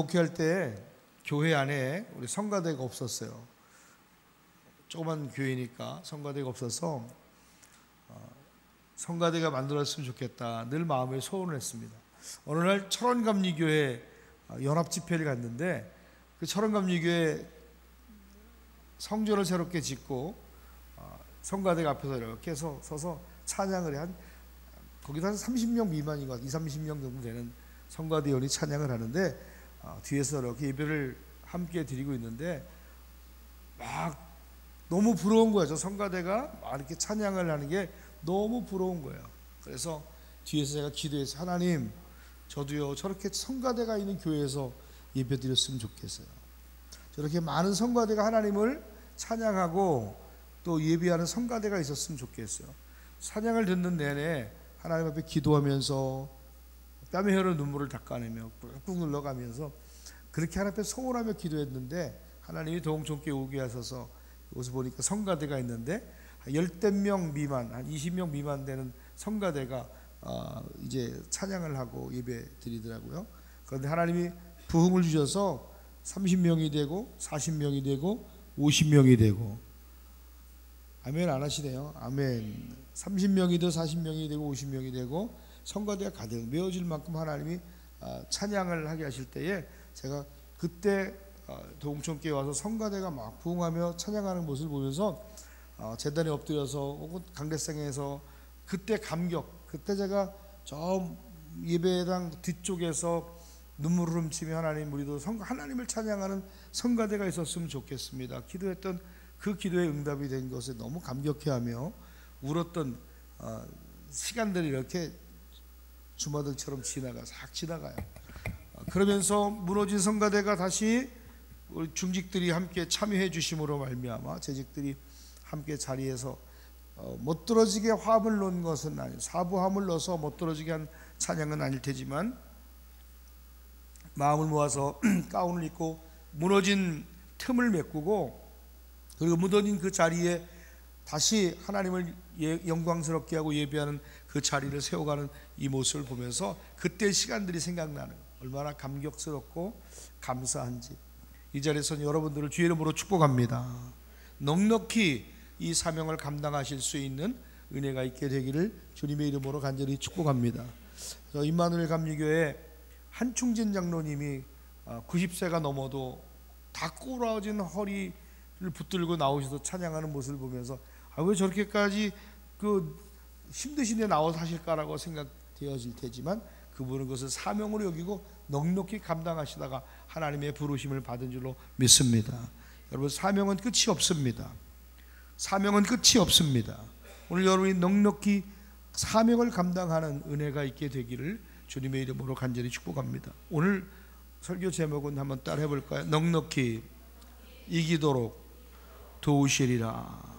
목회할 때 교회 안에 우리 성가대가 없었어요. 조그만 교회니까 성가대가 없어서 성가대가 만들었으면 좋겠다 늘 마음에 소원을 했습니다. 어느 날 철원감리교회 연합 집회를 갔는데 그 철원감리교회 성전을 새롭게 짓고 성가대가 앞에서 이렇게 서서 찬양을 한 거기도 한 30명 미만인 것 같아요. 20-30명 정도 되는 성가대원이 찬양을 하는데 뒤에서 이렇게 예배를 함께 드리고 있는데 막 너무 부러운 거예요. 저 성가대가 막 이렇게 찬양을 하는 게 너무 부러운 거예요. 그래서 뒤에서 제가 기도해서 하나님 저도요 저렇게 성가대가 있는 교회에서 예배 드렸으면 좋겠어요. 저렇게 많은 성가대가 하나님을 찬양하고 또 예배하는 성가대가 있었으면 좋겠어요. 찬양을 듣는 내내 하나님 앞에 기도하면서 뺨에 흐르는 눈물을 닦아내며 꾹꾹 눌러가면서 그렇게 하나님 앞에 소원하며 기도했는데 하나님이 도홍촌교회 오게 하셔서 여기서 보니까 성가대가 있는데 10명 미만, 한 20명 미만 되는 성가대가 이제 찬양을 하고 예배 드리더라고요. 그런데 하나님이 부흥을 주셔서 30명이 되고 40명이 되고 50명이 되고 아멘 안 하시네요. 아멘. 30명이 되고 40명이 되고 50명이 되고 성가대가 가득 메워질 만큼 하나님이 찬양을 하게 하실 때에 제가 그때 도홍촌교회 와서 성가대가 막 부흥하며 찬양하는 모습을 보면서 제단에 엎드려서 혹은 강대상에서 그때 감격, 그때 제가 저 예배당 뒤쪽에서 눈물을 훔치며 하나님 우리도 하나님을 찬양하는 성가대가 있었으면 좋겠습니다. 기도했던 그 기도에 응답이 된 것에 너무 감격해하며 울었던 시간들이 이렇게 주마등처럼 싹 지나가요. 그러면서 무너진 성가대가 다시 우리 중직들이 함께 참여해 주심으로 말미암아 재직들이 함께 자리에서 못 떨어지게 화합을 놓은 것은 아니에요. 사부함을 넣어서 못 떨어지게 한 찬양은 아닐 테지만 마음을 모아서 가운을 입고 무너진 틈을 메꾸고 그리고 무너진 그 자리에 다시 하나님을 영광스럽게 하고 예배하는 그 자리를 세워가는 이 모습을 보면서 그때 시간들이 생각나는 얼마나 감격스럽고 감사한지 이 자리에서는 여러분들을 주의 이름으로 축복합니다. 넉넉히 이 사명을 감당하실 수 있는 은혜가 있게 되기를 주님의 이름으로 간절히 축복합니다. 임마누엘 감리교회 한충진 장로님이 90세가 넘어도 다 꼬라진 허리를 붙들고 나오셔서 찬양하는 모습을 보면서 왜 저렇게까지 힘드신데 나와서 하실까라고 생각되어질 테지만 그분은 그것을 사명으로 여기고 넉넉히 감당하시다가 하나님의 부르심을 받은 줄로 믿습니다. 여러분 사명은 끝이 없습니다. 사명은 끝이 없습니다. 오늘 여러분이 넉넉히 사명을 감당하는 은혜가 있게 되기를 주님의 이름으로 간절히 축복합니다. 오늘 설교 제목은 한번 따라 해볼까요? 넉넉히 이기도록 도우시리라.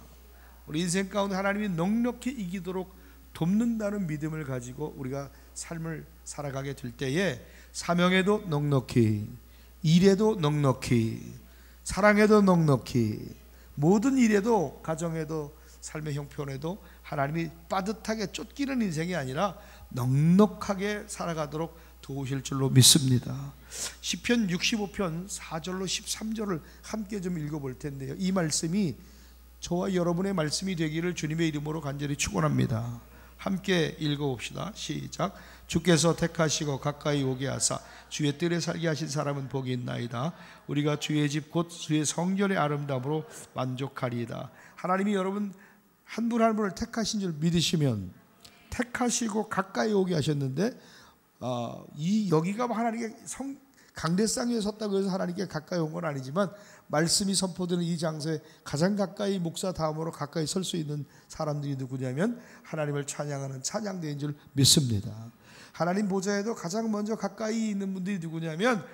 우리 인생 가운데 하나님이 넉넉히 이기도록 돕는다는 믿음을 가지고 우리가 삶을 살아가게 될 때에 사명에도 넉넉히, 일에도 넉넉히, 사랑에도 넉넉히, 모든 일에도, 가정에도, 삶의 형편에도 하나님이 빠듯하게 쫓기는 인생이 아니라 넉넉하게 살아가도록 도우실 줄로 믿습니다. 시편 65편 4절로 13절을 함께 좀 읽어볼 텐데요, 이 말씀이 저와 여러분의 말씀이 되기를 주님의 이름으로 간절히 축원합니다. 함께 읽어봅시다. 시작. 주께서 택하시고 가까이 오게 하사 주의 뜰에 살게 하신 사람은 복이 있나이다. 우리가 주의 집 곧 주의 성전의 아름다움으로 만족하리이다. 하나님이 여러분 한 분 한 분을 택하신 줄 믿으시면 택하시고 가까이 오게 하셨는데 여기가 하나님의 강대상 위에 섰다고 해서 하나님께 가까이 온 건 아니지만 말씀이 선포되는 이 장소에 가장 가까이 목사 다음으로 가까이 설 수 있는 사람들이 누구냐면 하나님을 찬양하는 찬양대인 줄 믿습니다. 하나님 보좌에도 가장 먼저 가까이 있는 분들이 누구냐면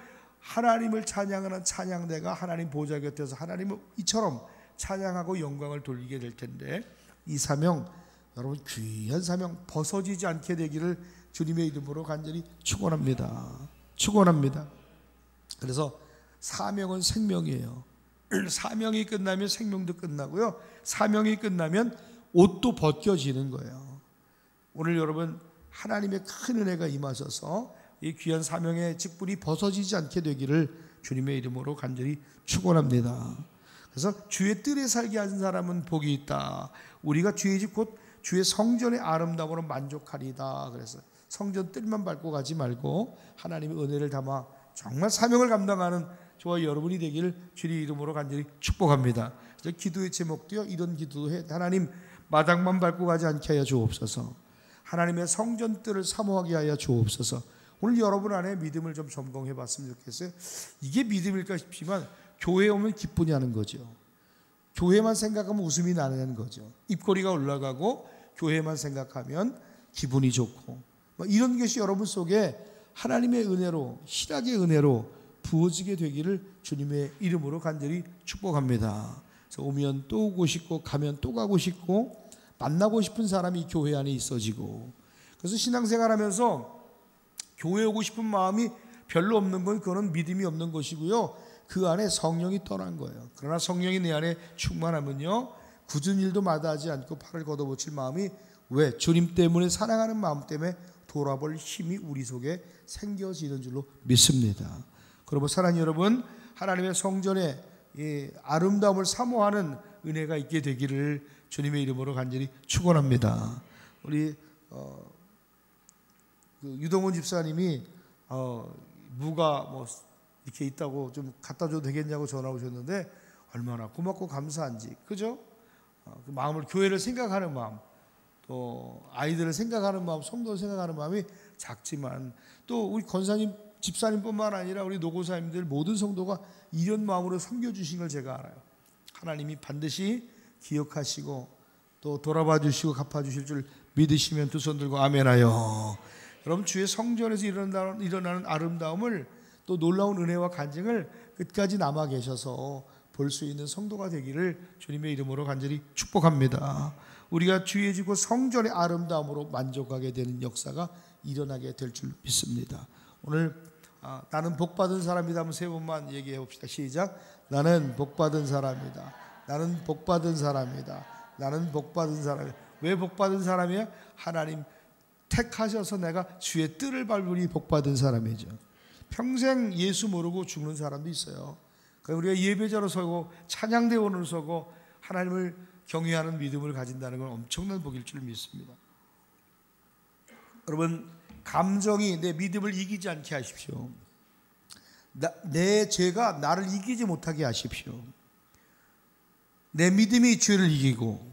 하나님을 찬양하는 찬양대가 하나님 보좌 곁에서 하나님을 이처럼 찬양하고 영광을 돌리게 될 텐데 이 사명 여러분 귀한 사명 벗어지지 않게 되기를 주님의 이름으로 간절히 축원합니다. 축원합니다. 그래서 사명은 생명이에요. 사명이 끝나면 생명도 끝나고요, 사명이 끝나면 옷도 벗겨지는 거예요. 오늘 여러분 하나님의 큰 은혜가 임하셔서 이 귀한 사명의 직분이 벗어지지 않게 되기를 주님의 이름으로 간절히 축원합니다. 그래서 주의 뜰에 살게 하신 사람은 복이 있다. 우리가 주의 집 곧 주의 성전의 아름다움으로 만족하리다. 그래서 성전 뜰만 밟고 가지 말고 하나님의 은혜를 담아 정말 사명을 감당하는 저와 여러분이 되기를 주의 이름으로 간절히 축복합니다. 그래서 기도의 제목도요, 이런 기도도 해. 하나님, 마당만 밟고 가지 않게 하여 주옵소서. 하나님의 성전 뜰을 사모하게 하여 주옵소서. 오늘 여러분 안에 믿음을 좀 점검해 봤으면 좋겠어요. 이게 믿음일까 싶지만 교회에 오면 기쁘냐는 거죠. 교회만 생각하면 웃음이 나는 거죠. 입꼬리가 올라가고 교회만 생각하면 기분이 좋고, 이런 것이 여러분 속에 하나님의 은혜로, 희락의 은혜로 부어지게 되기를 주님의 이름으로 간절히 축복합니다. 그래서 오면 또 오고 싶고 가면 또 가고 싶고 만나고 싶은 사람이 교회 안에 있어지고, 그래서 신앙생활하면서 교회 오고 싶은 마음이 별로 없는 건 그거는 믿음이 없는 것이고요, 그 안에 성령이 떠난 거예요. 그러나 성령이 내 안에 충만하면요, 굳은 일도 마다하지 않고 팔을 걷어붙일 마음이, 왜? 주님 때문에, 사랑하는 마음 때문에 돌아볼 힘이 우리 속에 생겨지는 줄로 믿습니다. 그러므로 사랑하는 여러분, 하나님의 성전의 이 아름다움을 사모하는 은혜가 있게 되기를 주님의 이름으로 간절히 축원합니다. 우리 유동훈 집사님이 무가 뭐 이렇게 있다고 좀 갖다 줘도 되겠냐고 전화 오셨는데 얼마나 고맙고 감사한지, 그죠? 그 마음을, 교회를 생각하는 마음, 또 아이들을 생각하는 마음, 성도를 생각하는 마음이 작지만, 또 우리 권사님, 집사님뿐만 아니라 우리 노고사님들 모든 성도가 이런 마음으로 섬겨주신 걸 제가 알아요. 하나님이 반드시 기억하시고 또 돌아봐 주시고 갚아주실 줄 믿으시면 두 손 들고 아멘하여. 여러분, 주의 성전에서 일어나는 아름다움을, 또 놀라운 은혜와 간증을 끝까지 남아 계셔서 볼 수 있는 성도가 되기를 주님의 이름으로 간절히 축복합니다. 우리가 주의 집 곧 성전의 아름다움으로 만족하게 되는 역사가 일어나게 될 줄 믿습니다. 오늘 나는 복받은 사람이다 한번 세 번만 얘기해 봅시다. 시작. 나는 복받은 사람이다. 나는 복받은 사람이다. 나는 복받은 사람이다. 왜 복받은 사람이야? 하나님 택하셔서 내가 주의 뜰을 밟으니 복받은 사람이죠. 평생 예수 모르고 죽는 사람도 있어요. 우리가 예배자로 서고 찬양대원으로 서고 하나님을 경외하는 믿음을 가진다는 건 엄청난 복일 줄 믿습니다. 여러분, 감정이 내 믿음을 이기지 않게 하십시오. 내 죄가 나를 이기지 못하게 하십시오. 내 믿음이 죄를 이기고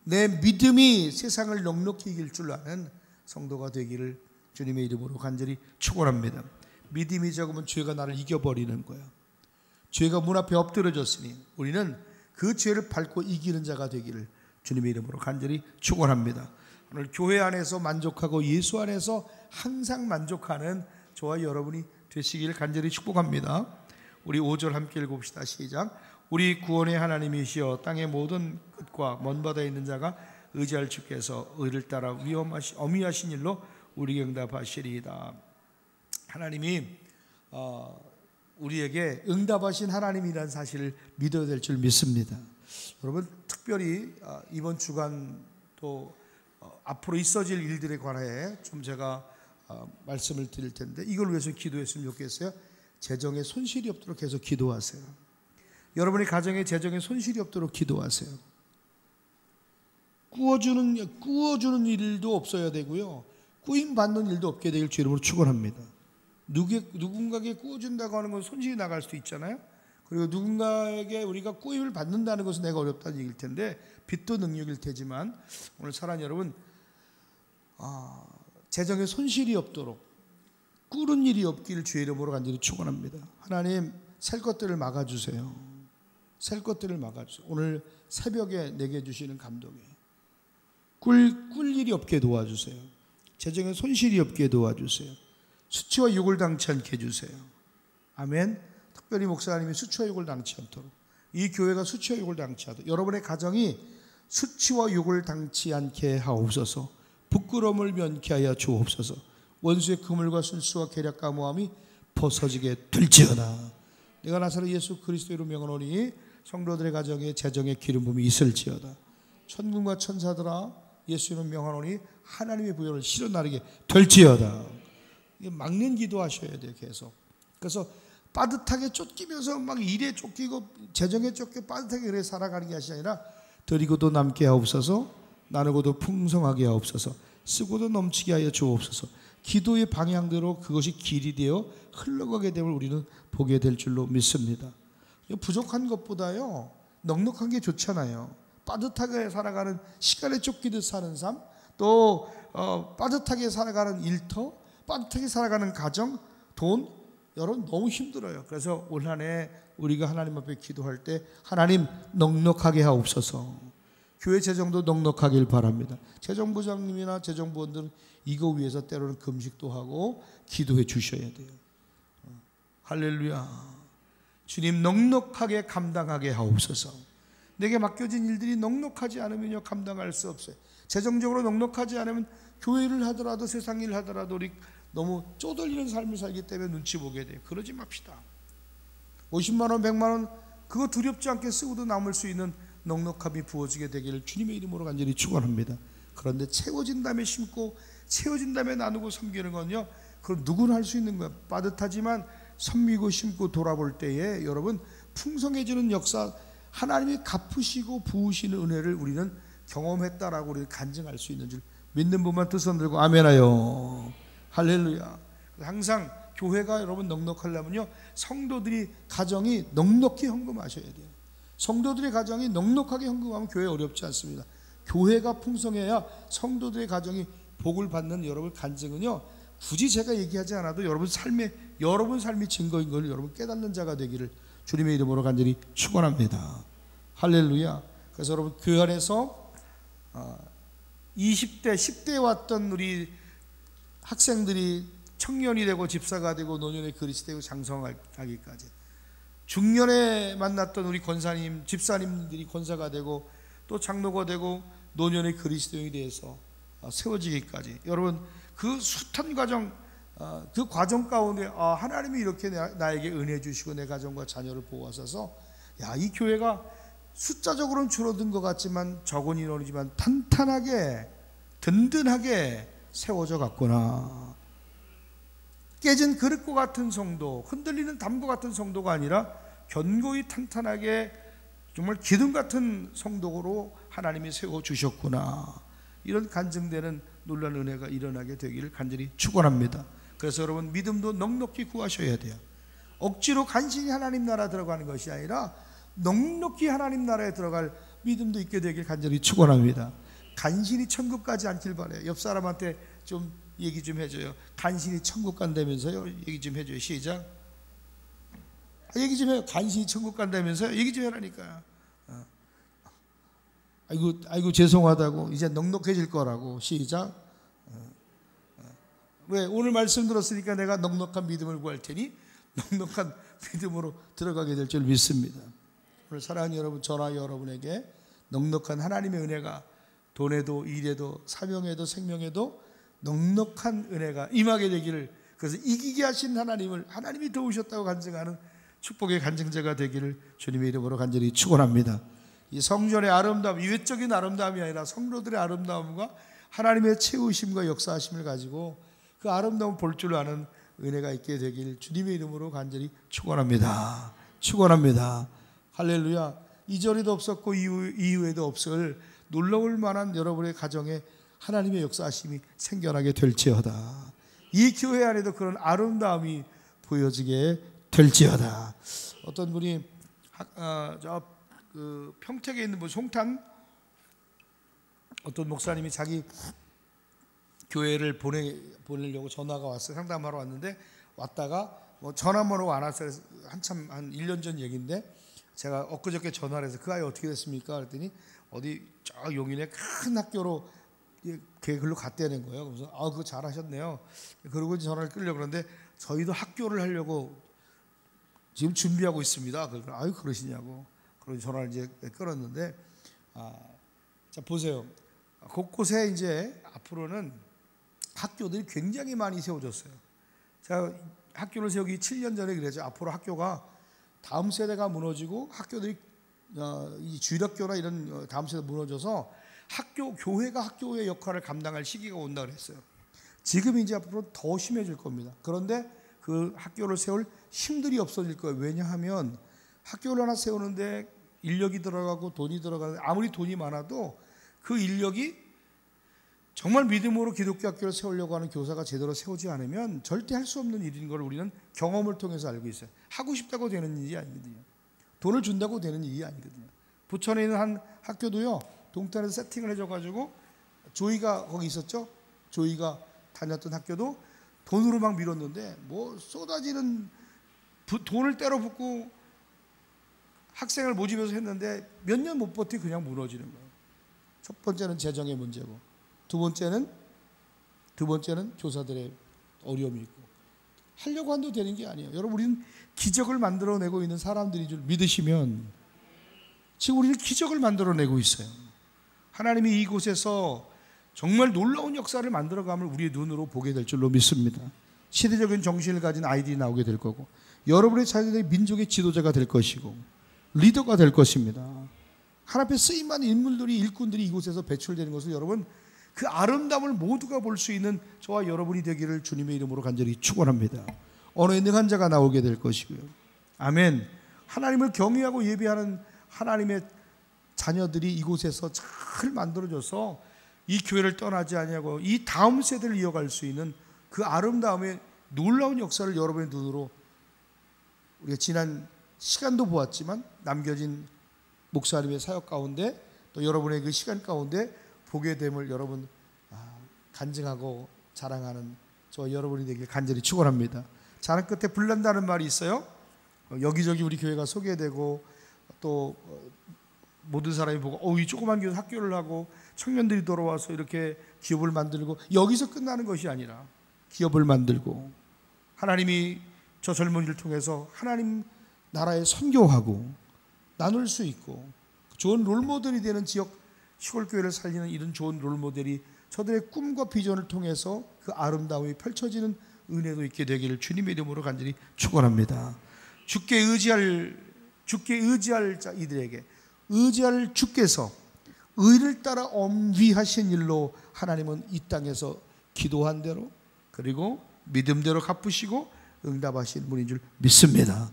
내 믿음이 세상을 넉넉히 이길 줄 아는 성도가 되기를 주님의 이름으로 간절히 축원합니다. 믿음이 적으면 죄가 나를 이겨버리는 거야. 죄가 문 앞에 엎드려졌으니 우리는 그 죄를 밟고 이기는 자가 되기를 주님의 이름으로 간절히 축원합니다. 오늘 교회 안에서 만족하고 예수 안에서 항상 만족하는 저와 여러분이 되시기를 간절히 축복합니다. 우리 5절 함께 읽읍시다. 시작. 우리 구원의 하나님이시여 땅의 모든 끝과 먼 바다에 있는 자가 의지할 주께서 의를 따라 어미하신 일로 우리에게 응답하시리이다. 하나님이 우리에게 응답하신 하나님이라는 사실을 믿어야 될 줄 믿습니다. 여러분, 특별히 이번 주간 또 앞으로 있어질 일들에 관해 좀 제가 말씀을 드릴 텐데, 이걸 위해서 기도했으면 좋겠어요. 재정에 손실이 없도록 계속 기도하세요. 여러분의 가정에 재정에 손실이 없도록 기도하세요. 꾸어주는 일도 없어야 되고요, 꾸임 받는 일도 없게 되길 주 이름으로 축원합니다. 누군가에게 꾸어준다고 하는 건 손실이 나갈 수도 있잖아요. 그리고 누군가에게 우리가 꾸임을 받는다는 것은 내가 어렵다는 얘기일 텐데, 빚도 능력일 테지만, 오늘 사랑하는 여러분, 재정에 손실이 없도록 꾸는 일이 없기를 주의 이름으로 간절히 축원합니다. 하나님, 셀 것들을 막아주세요. 셀 것들을 막아주세요. 오늘 새벽에 내게 주시는 감동에 꿀 일이 없게 도와주세요. 재정에 손실이 없게 도와주세요. 수치와 욕을 당치 않게 해주세요. 아멘. 특별히 목사님이 수치와 욕을 당치 않도록, 이 교회가 수치와 욕을 당치 않도록, 여러분의 가정이 수치와 욕을 당치 않게 하옵소서. 부끄러움을 면케하여 주옵소서. 원수의 그물과 술수와 계략과 모함이 벗어지게 될지어다. 내가 나사로 예수 그리스도로 명하노니 성도들의 가정에 재정의 기름 부음이 있을지어다. 천군과 천사들아 예수 이름 명하노니 하나님의 부여를 실어 나르게 될지어다. 막는 기도하셔야 돼요. 계속. 그래서 빠듯하게 쫓기면서 막 일에 쫓기고 재정에 쫓겨 빠듯하게 그래 살아가는 게 아니라 드리고도 남게 하옵소서, 나누고도 풍성하게 하옵소서, 쓰고도 넘치게 하여 주옵소서. 기도의 방향대로 그것이 길이 되어 흘러가게 됨을 우리는 보게 될 줄로 믿습니다. 부족한 것보다요 넉넉한 게 좋잖아요. 빠듯하게 살아가는, 시간에 쫓기듯 사는 삶, 또 빠듯하게 살아가는 일터, 빠듯하게 살아가는 가정, 돈, 여러분 너무 힘들어요. 그래서 올 한 해 우리가 하나님 앞에 기도할 때 하나님 넉넉하게 하옵소서. 교회 재정도 넉넉하길 바랍니다. 재정부장님이나 재정부원들은 이거 위해서 때로는 금식도 하고 기도해 주셔야 돼요. 할렐루야. 주님 넉넉하게 감당하게 하옵소서. 내게 맡겨진 일들이 넉넉하지 않으면요 감당할 수 없어요. 재정적으로 넉넉하지 않으면 교회를 하더라도 세상 일을 하더라도 우리 너무 쪼들리는 삶을 살기 때문에 눈치 보게 돼요. 그러지 맙시다. 50만 원, 100만 원 그거 두렵지 않게 쓰고도 남을 수 있는 넉넉함이 부어지게 되기를 주님의 이름으로 간절히 축원합니다. 그런데 채워진 다음에 심고 채워진 다음에 나누고 섬기는 건요 그건 누구나 할 수 있는 거예요. 빠듯하지만 섬기고 심고 돌아볼 때에 여러분 풍성해지는 역사, 하나님이 갚으시고 부으시는 은혜를 우리는 경험했다라고 우리는 간증할 수 있는 줄 믿는 분만 두 손 들고 아멘하여. 할렐루야. 항상 교회가 여러분 넉넉하려면요 성도들이 가정이 넉넉히 헌금하셔야 돼요. 성도들의 가정이 넉넉하게 헌금하면 교회 어렵지 않습니다. 교회가 풍성해야 성도들의 가정이 복을 받는 여러분 간증은요 굳이 제가 얘기하지 않아도 여러분 삶이 증거인 걸 여러분 깨닫는 자가 되기를 주님의 이름으로 간절히 축원합니다. 할렐루야. 그래서 여러분 교회 안에서 20대 10대에 왔던 우리 학생들이 청년이 되고 집사가 되고 노년에 그리스도 되고 장성하기까지, 중년에 만났던 우리 권사님 집사님들이 권사가 되고 또 장로가 되고 노년의 그리스도인이 되어서 세워지기까지, 여러분 그 숱한 과정, 그 과정 가운데 하나님이 이렇게 나에게 은혜 주시고 내 가정과 자녀를 보호하셔서 이 교회가 숫자적으로는 줄어든 것 같지만 적은 인원이지만 탄탄하게 든든하게 세워져 갔구나. 깨진 그릇과 같은 성도, 흔들리는 담과 같은 성도가 아니라 견고히 탄탄하게 정말 기둥 같은 성도로 하나님이 세워주셨구나. 이런 간증되는 놀라운 은혜가 일어나게 되기를 간절히 축원합니다. 그래서 여러분 믿음도 넉넉히 구하셔야 돼요. 억지로 간신히 하나님 나라 들어가는 것이 아니라 넉넉히 하나님 나라에 들어갈 믿음도 있게 되길 간절히 축원합니다. 간신히 천국 가지 않길 바라요. 옆 사람한테 좀 얘기 좀 해줘요. 간신히 천국 간다면서요? 얘기 좀 해줘요. 시작. 얘기 좀 해요. 간신히 천국 간다면서요? 얘기 좀 해라니까요. 아이고 죄송하다고, 이제 넉넉해질 거라고. 시작. 왜? 오늘 말씀 들었으니까 내가 넉넉한 믿음을 구할 테니 넉넉한 믿음으로 들어가게 될 줄 믿습니다. 오늘 사랑하는 여러분, 저나 여러분에게 넉넉한 하나님의 은혜가 돈에도 일에도 사명에도 생명에도 넉넉한 은혜가 임하게 되기를, 그래서 이기게 하신 하나님이 도우셨다고 간증하는 축복의 간증자가 되기를 주님의 이름으로 간절히 축원합니다. 이 성전의 아름다움, 이 외적인 아름다움이 아니라 성도들의 아름다움과 하나님의 채우심과 역사하심을 가지고 그 아름다움 볼 줄 아는 은혜가 있게 되길 주님의 이름으로 간절히 축원합니다. 축원합니다. 할렐루야. 이전에도 없었고 이후에도 없을 놀라울 만한 여러분의 가정에 하나님의 역사하심이 생겨나게 될지어다. 이 교회 안에도 그런 아름다움이 보여지게 될지어다. 어떤 분이 그 평택에 있는 송탄 어떤 목사님이 자기 교회를 보내려고 전화가 왔어요. 상담하러 왔는데 왔다가 전화번호가 안 왔어요. 한참 한 1년 전 얘기인데 제가 엊그저께 전화를 해서 그 아이 어떻게 됐습니까? 그랬더니 어디 저 용인의 큰 학교로 글로 갔다는 거예요. 그래서 그거 잘하셨네요. 그러고 전화를 끌려고 그러는데 저희도 학교를 하려고 지금 준비하고 있습니다. 그러시냐고. 그런 전화를 이제 끌었는데 자 보세요. 곳곳에 이제 앞으로는 학교들이 굉장히 많이 세워졌어요. 제가 학교를 세우기 7년 전에 그랬죠. 앞으로 학교가 다음 세대가 무너지고 학교들이 이 주일학교나 이런 다음 세대 무너져서 교회가 학교의 역할을 감당할 시기가 온다 그랬어요. 지금 이제 앞으로 더 심해질 겁니다. 그런데 그 학교를 세울 힘들이 없어질 거예요. 왜냐하면 학교를 하나 세우는데 인력이 들어가고 돈이 들어가는데 아무리 돈이 많아도 그 인력이 정말 믿음으로 기독교 학교를 세우려고 하는 교사가 제대로 세우지 않으면 절대 할 수 없는 일인 걸 우리는 경험을 통해서 알고 있어요. 하고 싶다고 되는 일이 아니거든요. 돈을 준다고 되는 일이 아니거든요. 부천에 있는 한 학교도요, 동탄에서 세팅을 해줘가지고 조이가 거기 있었죠. 조이가 다녔던 학교도 돈으로 막 밀었는데 뭐 쏟아지는 돈을 때려 붓고 학생을 모집해서 했는데 몇 년 못 버티고 그냥 무너지는 거예요. 첫 번째는 재정의 문제고 두 번째는 교사들의 어려움이 있고 하려고 한도 되는 게 아니에요. 여러분 우리는 기적을 만들어내고 있는 사람들인 줄 믿으시면 지금 우리는 기적을 만들어내고 있어요. 하나님이 이곳에서 정말 놀라운 역사를 만들어감을 우리의 눈으로 보게 될 줄로 믿습니다. 시대적인 정신을 가진 아이들이 나오게 될 거고 여러분의 자녀들이 민족의 지도자가 될 것이고 리더가 될 것입니다. 하나님 앞에 쓰임받는 인물들이 일꾼들이 이곳에서 배출되는 것을 여러분 그 아름다움을 모두가 볼 수 있는 저와 여러분이 되기를 주님의 이름으로 간절히 축원합니다. 언어에 능한 자가 나오게 될 것이고요. 아멘. 하나님을 경외하고 예배하는 하나님의 자녀들이 이곳에서 잘 만들어져서 이 교회를 떠나지 아니하고 이 다음 세대를 이어갈 수 있는 그 아름다움의 놀라운 역사를 여러분의 눈으로 우리가 지난 시간도 보았지만 남겨진 목사님의 사역 가운데 또 여러분의 그 시간 가운데 보게 됨을 여러분 간증하고 자랑하는 저 여러분이 되길 간절히 축원합니다. 자랑 끝에 불난다는 말이 있어요. 여기저기 우리 교회가 소개되고 또 모든 사람이 보고 이 조그만 교회 학교를 하고 청년들이 돌아와서 이렇게 기업을 만들고 여기서 끝나는 것이 아니라 기업을 만들고 하나님이 저 젊은이를 통해서 하나님 나라에 선교하고 나눌 수 있고 좋은 롤모델이 되는 지역 시골교회를 살리는 이런 좋은 롤모델이 저들의 꿈과 비전을 통해서 그 아름다움이 펼쳐지는 은혜도 있게 되기를 주님의 이름으로 간절히 축원합니다. 주께 의지할 자 이들에게 의지할 주께서 의를 따라 엄위하신 일로 하나님은 이 땅에서 기도한 대로 그리고 믿음대로 갚으시고 응답하신 분인 줄 믿습니다.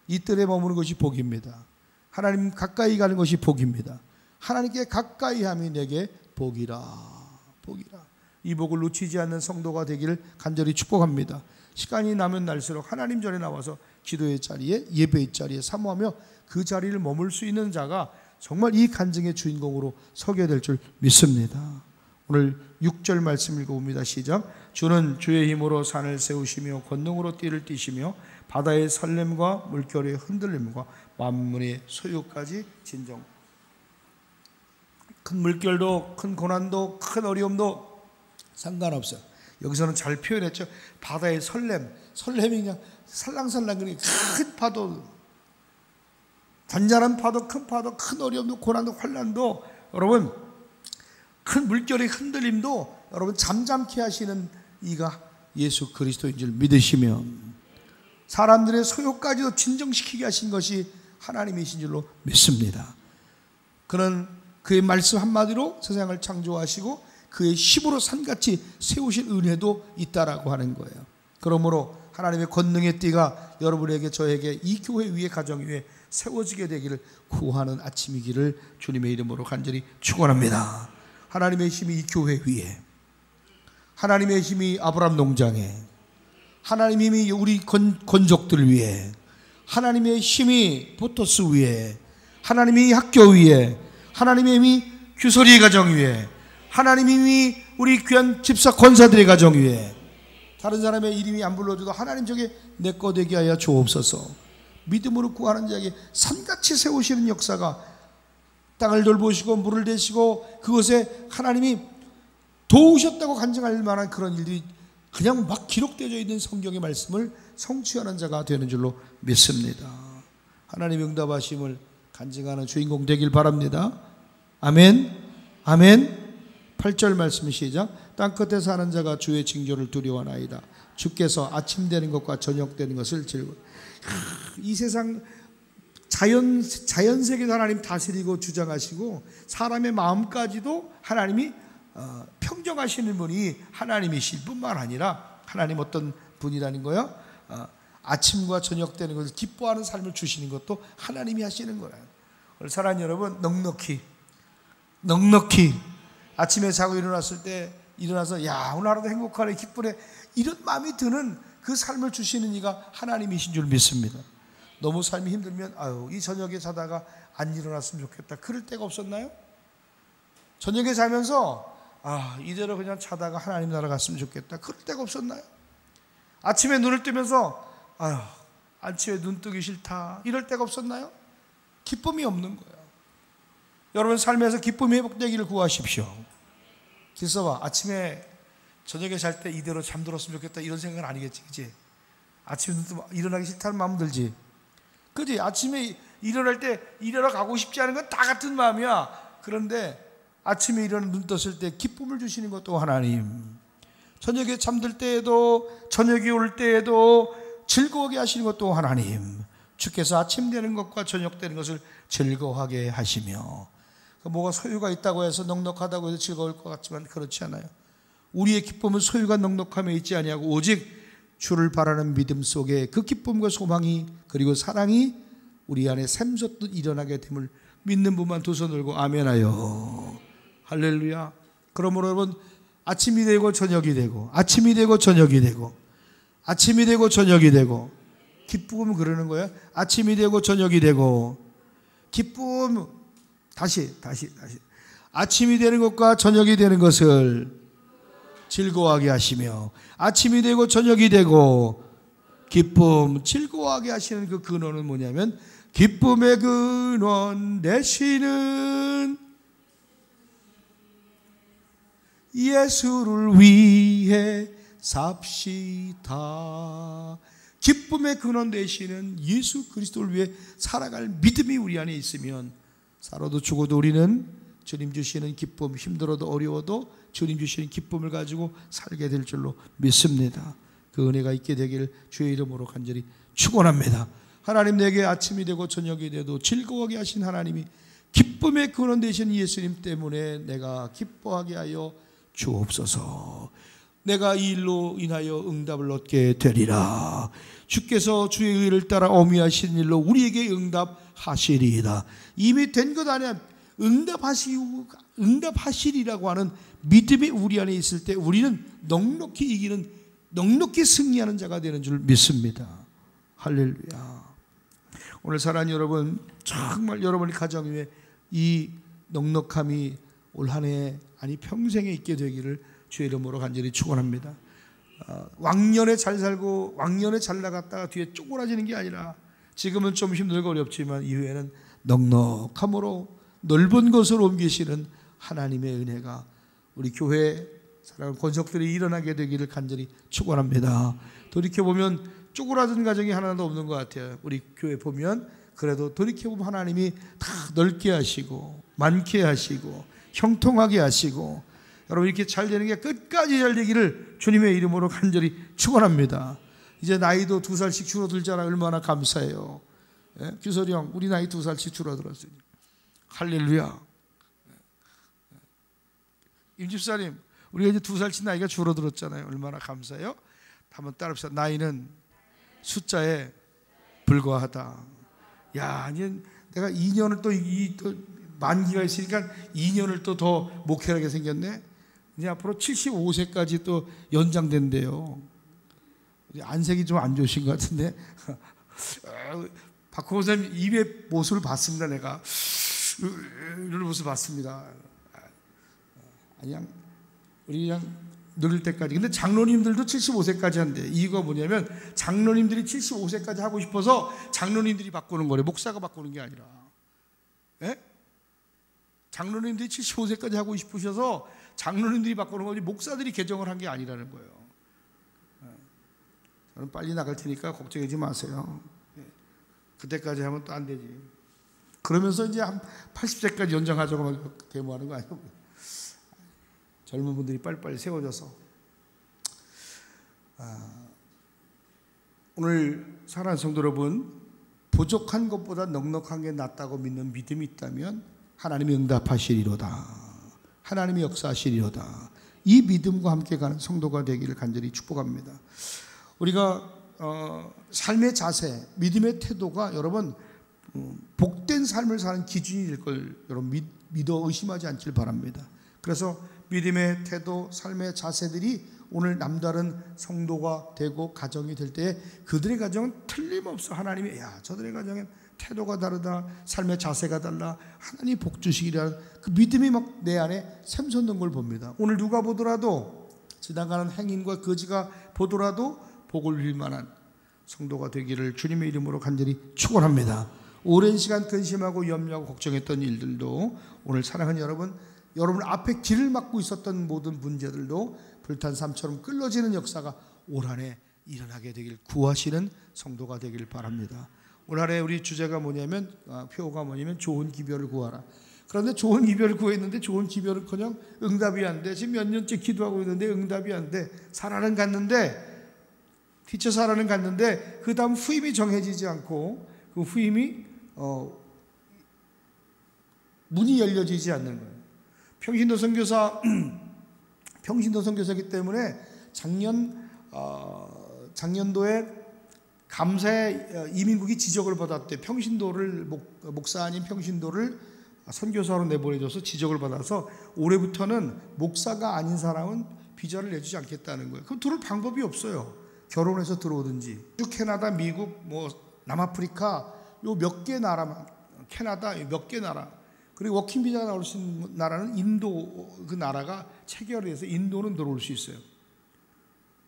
이 뜰에 머무는 것이 복입니다. 하나님 가까이 가는 것이 복입니다. 하나님께 가까이 함이 내게 복이라. 이 복을 놓치지 않는 성도가 되기를 간절히 축복합니다. 시간이 나면 날수록 하나님 전에 나와서 기도의 자리에 예배의 자리에 사모하며 그 자리를 머물 수 있는 자가 정말 이 간증의 주인공으로 서게 될 줄 믿습니다. 오늘 6절 말씀 읽어봅니다. 시작. 주는 주의 힘으로 산을 세우시며 권능으로 띠를 띠시며 바다의 설렘과 물결의 흔들림과 만물의 소유까지 진정. 큰 물결도 큰 고난도 큰 어려움도 상관없어요. 여기서는 잘 표현했죠. 바다의 설렘이 그냥 살랑살랑 큰 파도, 잔잔한 파도, 큰 파도, 큰 어려움도 고난도 환난도 여러분 큰 물결의 흔들림도 여러분 잠잠케 하시는 이가 예수 그리스도인 줄 믿으시면 사람들의 소욕까지도 진정시키게 하신 것이 하나님이신 줄로 믿습니다. 그는 그의 말씀 한마디로 세상을 창조하시고 그의 힘으로 산같이 세우신 은혜도 있다라고 하는 거예요. 그러므로 하나님의 권능의 띠가 여러분에게 저에게 이 교회 위에 가정 위에 세워지게 되기를 구하는 아침이기를 주님의 이름으로 간절히 축원합니다. 하나님의 힘이 이 교회 위에, 하나님의 힘이 아브라함 농장에, 하나님의 힘이 우리 건족들 위에, 하나님의 힘이 포토스 위에, 하나님의 학교 위에, 하나님의 힘이 규설이의 가정 위에, 하나님의 힘이 우리 귀한 집사 권사들의 가정 위에, 다른 사람의 이름이 안 불러줘도 하나님 저게 내 거 되게 하여 주옵소서. 믿음으로 구하는 자에게 산같이 세우시는 역사가 땅을 돌보시고 물을 대시고 그것에 하나님이 도우셨다고 간증할 만한 그런 일들이 그냥 막 기록되어 있는 성경의 말씀을 성취하는 자가 되는 줄로 믿습니다. 하나님의 응답하심을 간증하는 주인공 되길 바랍니다. 아멘. 아멘. 8절 말씀 시작. 땅끝에 사는 자가 주의 징조를 두려워하나이다. 주께서 아침 되는 것과 저녁 되는 것을 즐거워. 이 세상 자연세계도 하나님 다스리고 주장하시고 사람의 마음까지도 하나님이 평정하시는 분이 하나님이실 뿐만 아니라 하나님 어떤 분이라는 거요? 아침과 저녁 되는 것을 기뻐하는 삶을 주시는 것도 하나님이 하시는 거예요. 오늘 사랑하는 여러분, 넉넉히 아침에 자고 일어났을 때 일어나서 야 오늘 하루도 행복하네 기쁘네 이런 마음이 드는 그 삶을 주시는 이가 하나님이신 줄 믿습니다. 너무 삶이 힘들면 아유 이 저녁에 자다가 안 일어났으면 좋겠다 그럴 때가 없었나요? 저녁에 자면서 이대로 그냥 자다가 하나님 나라 갔으면 좋겠다 그럴 때가 없었나요? 아침에 눈을 뜨면서 아유 아침에 눈 뜨기 싫다 이럴 때가 없었나요? 기쁨이 없는 거예요. 여러분 삶에서 기쁨이 회복되기를 구하십시오. 길서봐 아침에 저녁에 잘 때 이대로 잠들었으면 좋겠다 이런 생각은 아니겠지, 그치? 아침에 눈 뜨면 일어나기 싫다는 마음 들지, 그치? 아침에 일어날 때 일어나 가고 싶지 않은 건 다 같은 마음이야. 그런데 아침에 일어나 눈 떴을 때 기쁨을 주시는 것도 하나님, 저녁에 잠들 때에도 저녁이 올 때에도 즐거워하게 하시는 것도 하나님, 주께서 아침 되는 것과 저녁 되는 것을 즐거워하게 하시며, 뭐가 소유가 있다고 해서 넉넉하다고 해서 즐거울 것 같지만 그렇지 않아요. 우리의 기쁨은 소유가 넉넉함에 있지 아니하고 오직 주를 바라는 믿음 속에 그 기쁨과 소망이 그리고 사랑이 우리 안에 샘솟듯 일어나게 됨을 믿는 분만 두 손 들고 아멘하여. 할렐루야. 그러므로 여러분 아침이 되고 저녁이 되고 아침이 되고 저녁이 되고 아침이 되고 저녁이 되고 기쁨은 그러는 거예요. 아침이 되고 저녁이 되고 기쁨 다시 아침이 되는 것과 저녁이 되는 것을 즐거워하게 하시며 아침이 되고 저녁이 되고 기쁨 즐거워하게 하시는 그 근원은 뭐냐면 기쁨의 근원 되시는 예수를 위해 삽시다. 기쁨의 근원 되시는 예수 그리스도를 위해 살아갈 믿음이 우리 안에 있으면 살아도 죽어도 우리는 주님 주시는 기쁨, 힘들어도 어려워도 주님 주시는 기쁨을 가지고 살게 될 줄로 믿습니다. 그 은혜가 있게 되기를 주의 이름으로 간절히 축원합니다. 하나님, 내게 아침이 되고 저녁이 돼도 즐거워하게 하신 하나님이 기쁨의 근원 되신 예수님 때문에 내가 기뻐하게 하여 주옵소서. 내가 이 일로 인하여 응답을 얻게 되리라. 주께서 주의 의를 따라 어미하신 일로 우리에게 응답하시리이다. 이미 된 것 아니야. 응답하시리라고 하는 믿음이 우리 안에 있을 때 우리는 넉넉히 이기는, 넉넉히 승리하는 자가 되는 줄 믿습니다. 할렐루야. 오늘 사랑하는 여러분, 정말 여러분의 가정 위에 이 넉넉함이 올 한 해 아니 평생에 있게 되기를 주의 이름으로 간절히 축원합니다. 왕년에 잘 살고 왕년에 잘 나갔다가 뒤에 쪼그라지는 게 아니라 지금은 좀 힘들고 어렵지만 이후에는 넉넉함으로 넓은 곳으로 옮기시는 하나님의 은혜가 우리 교회 사랑하는 권속들이 일어나게 되기를 간절히 축원합니다. 돌이켜보면 쪼그라든 가정이 하나도 없는 것 같아요. 우리 교회 보면 그래도 돌이켜보면 하나님이 다 넓게 하시고 많게 하시고 형통하게 하시고 여러분 이렇게 잘 되는 게 끝까지 잘 되기를 주님의 이름으로 간절히 축원합니다. 이제 나이도 2살씩 줄어들잖아. 얼마나 감사해요. 예? 규설이 형, 우리 나이 2살씩 줄어들었어요. 할렐루야. 임집사님, 우리가 이제 2살씩 나이가 줄어들었잖아요. 얼마나 감사해요. 한번 따라합시다. 나이는 숫자에 불과하다. 야, 이제 내가 2년을 또 만기가 있으니까 2년을 또 더 목회하게 생겼네. 이제 앞으로 75세까지 또 연장된대요. 안색이 좀 안 좋으신 것 같은데. 박홍호 선생님 입의 모습을 봤습니다. 내가 이런 모습을 봤습니다. 그냥 우리 그냥 늙을 때까지. 근데 장로님들도 75세까지 한대. 이유가 뭐냐면 장로님들이 75세까지 하고 싶어서 장로님들이 바꾸는 거래. 목사가 바꾸는 게 아니라. 예? 장로님들이 75세까지 하고 싶으셔서 장로님들이 바꾸는 거지 목사들이 개정을 한 게 아니라는 거예요. 저는 빨리 나갈 테니까 걱정하지 마세요. 그때까지 하면 또 안 되지. 그러면서 이제 한 80세까지 연장하자고 막 데모하는 거 아니에요. 젊은 분들이 빨리빨리 세워져서. 오늘 사랑하는 성도 여러분, 부족한 것보다 넉넉한 게 낫다고 믿는 믿음이 있다면 하나님이 응답하시리로다. 하나님이 역사하시리로다. 이 믿음과 함께 가는 성도가 되기를 간절히 축복합니다. 우리가 삶의 자세, 믿음의 태도가 여러분 복된 삶을 사는 기준이 될 걸 여러분 믿어 의심하지 않길 바랍니다. 그래서 믿음의 태도, 삶의 자세들이 오늘 남다른 성도가 되고 가정이 될 때 그들의 가정은 틀림없어 하나님이 저들의 가정엔 태도가 다르다, 삶의 자세가 달라, 하나님이 복 주시기라는 그 믿음이 막 내 안에 샘솟는 걸 봅니다. 오늘 누가 보더라도, 지나가는 행인과 거지가 보더라도 복을 빌 만한 성도가 되기를 주님의 이름으로 간절히 축원합니다. 오랜 시간 근심하고 염려하고 걱정했던 일들도 오늘 사랑하는 여러분 앞에 길을 막고 있었던 모든 문제들도 불탄 삶처럼 끌어지는 역사가 올 한해 일어나게 되길 구하시는 성도가 되길 바랍니다. 올 한해 우리 주제가 뭐냐면 표어가 뭐냐면 좋은 기별을 구하라. 그런데 좋은 기별을 구했는데 좋은 기별은 그냥 응답이 안 돼. 지금 몇 년째 기도하고 있는데 응답이 안 돼. 사라는 갔는데 티처 사라는 갔는데 그 다음 후임이 정해지지 않고 그 후임이 문이 열려지지 않는 거예요. 평신도 선교사이기 때문에 작년도에 감사의 이민국이 지적을 받았대. 평신도를 목사 아닌 평신도를 선교사로 내보내줘서 지적을 받아서 올해부터는 목사가 아닌 사람은 비자를 내주지 않겠다는 거예요. 그럼 들어올 방법이 없어요. 결혼해서 들어오든지. 캐나다, 미국, 남아프리카 요 몇 개 나라만, 캐나다 몇 개 나라, 그리고 워킹 비자가 나올 수 있는 나라는 인도, 그 나라가 체결이 돼서 인도는 들어올 수 있어요.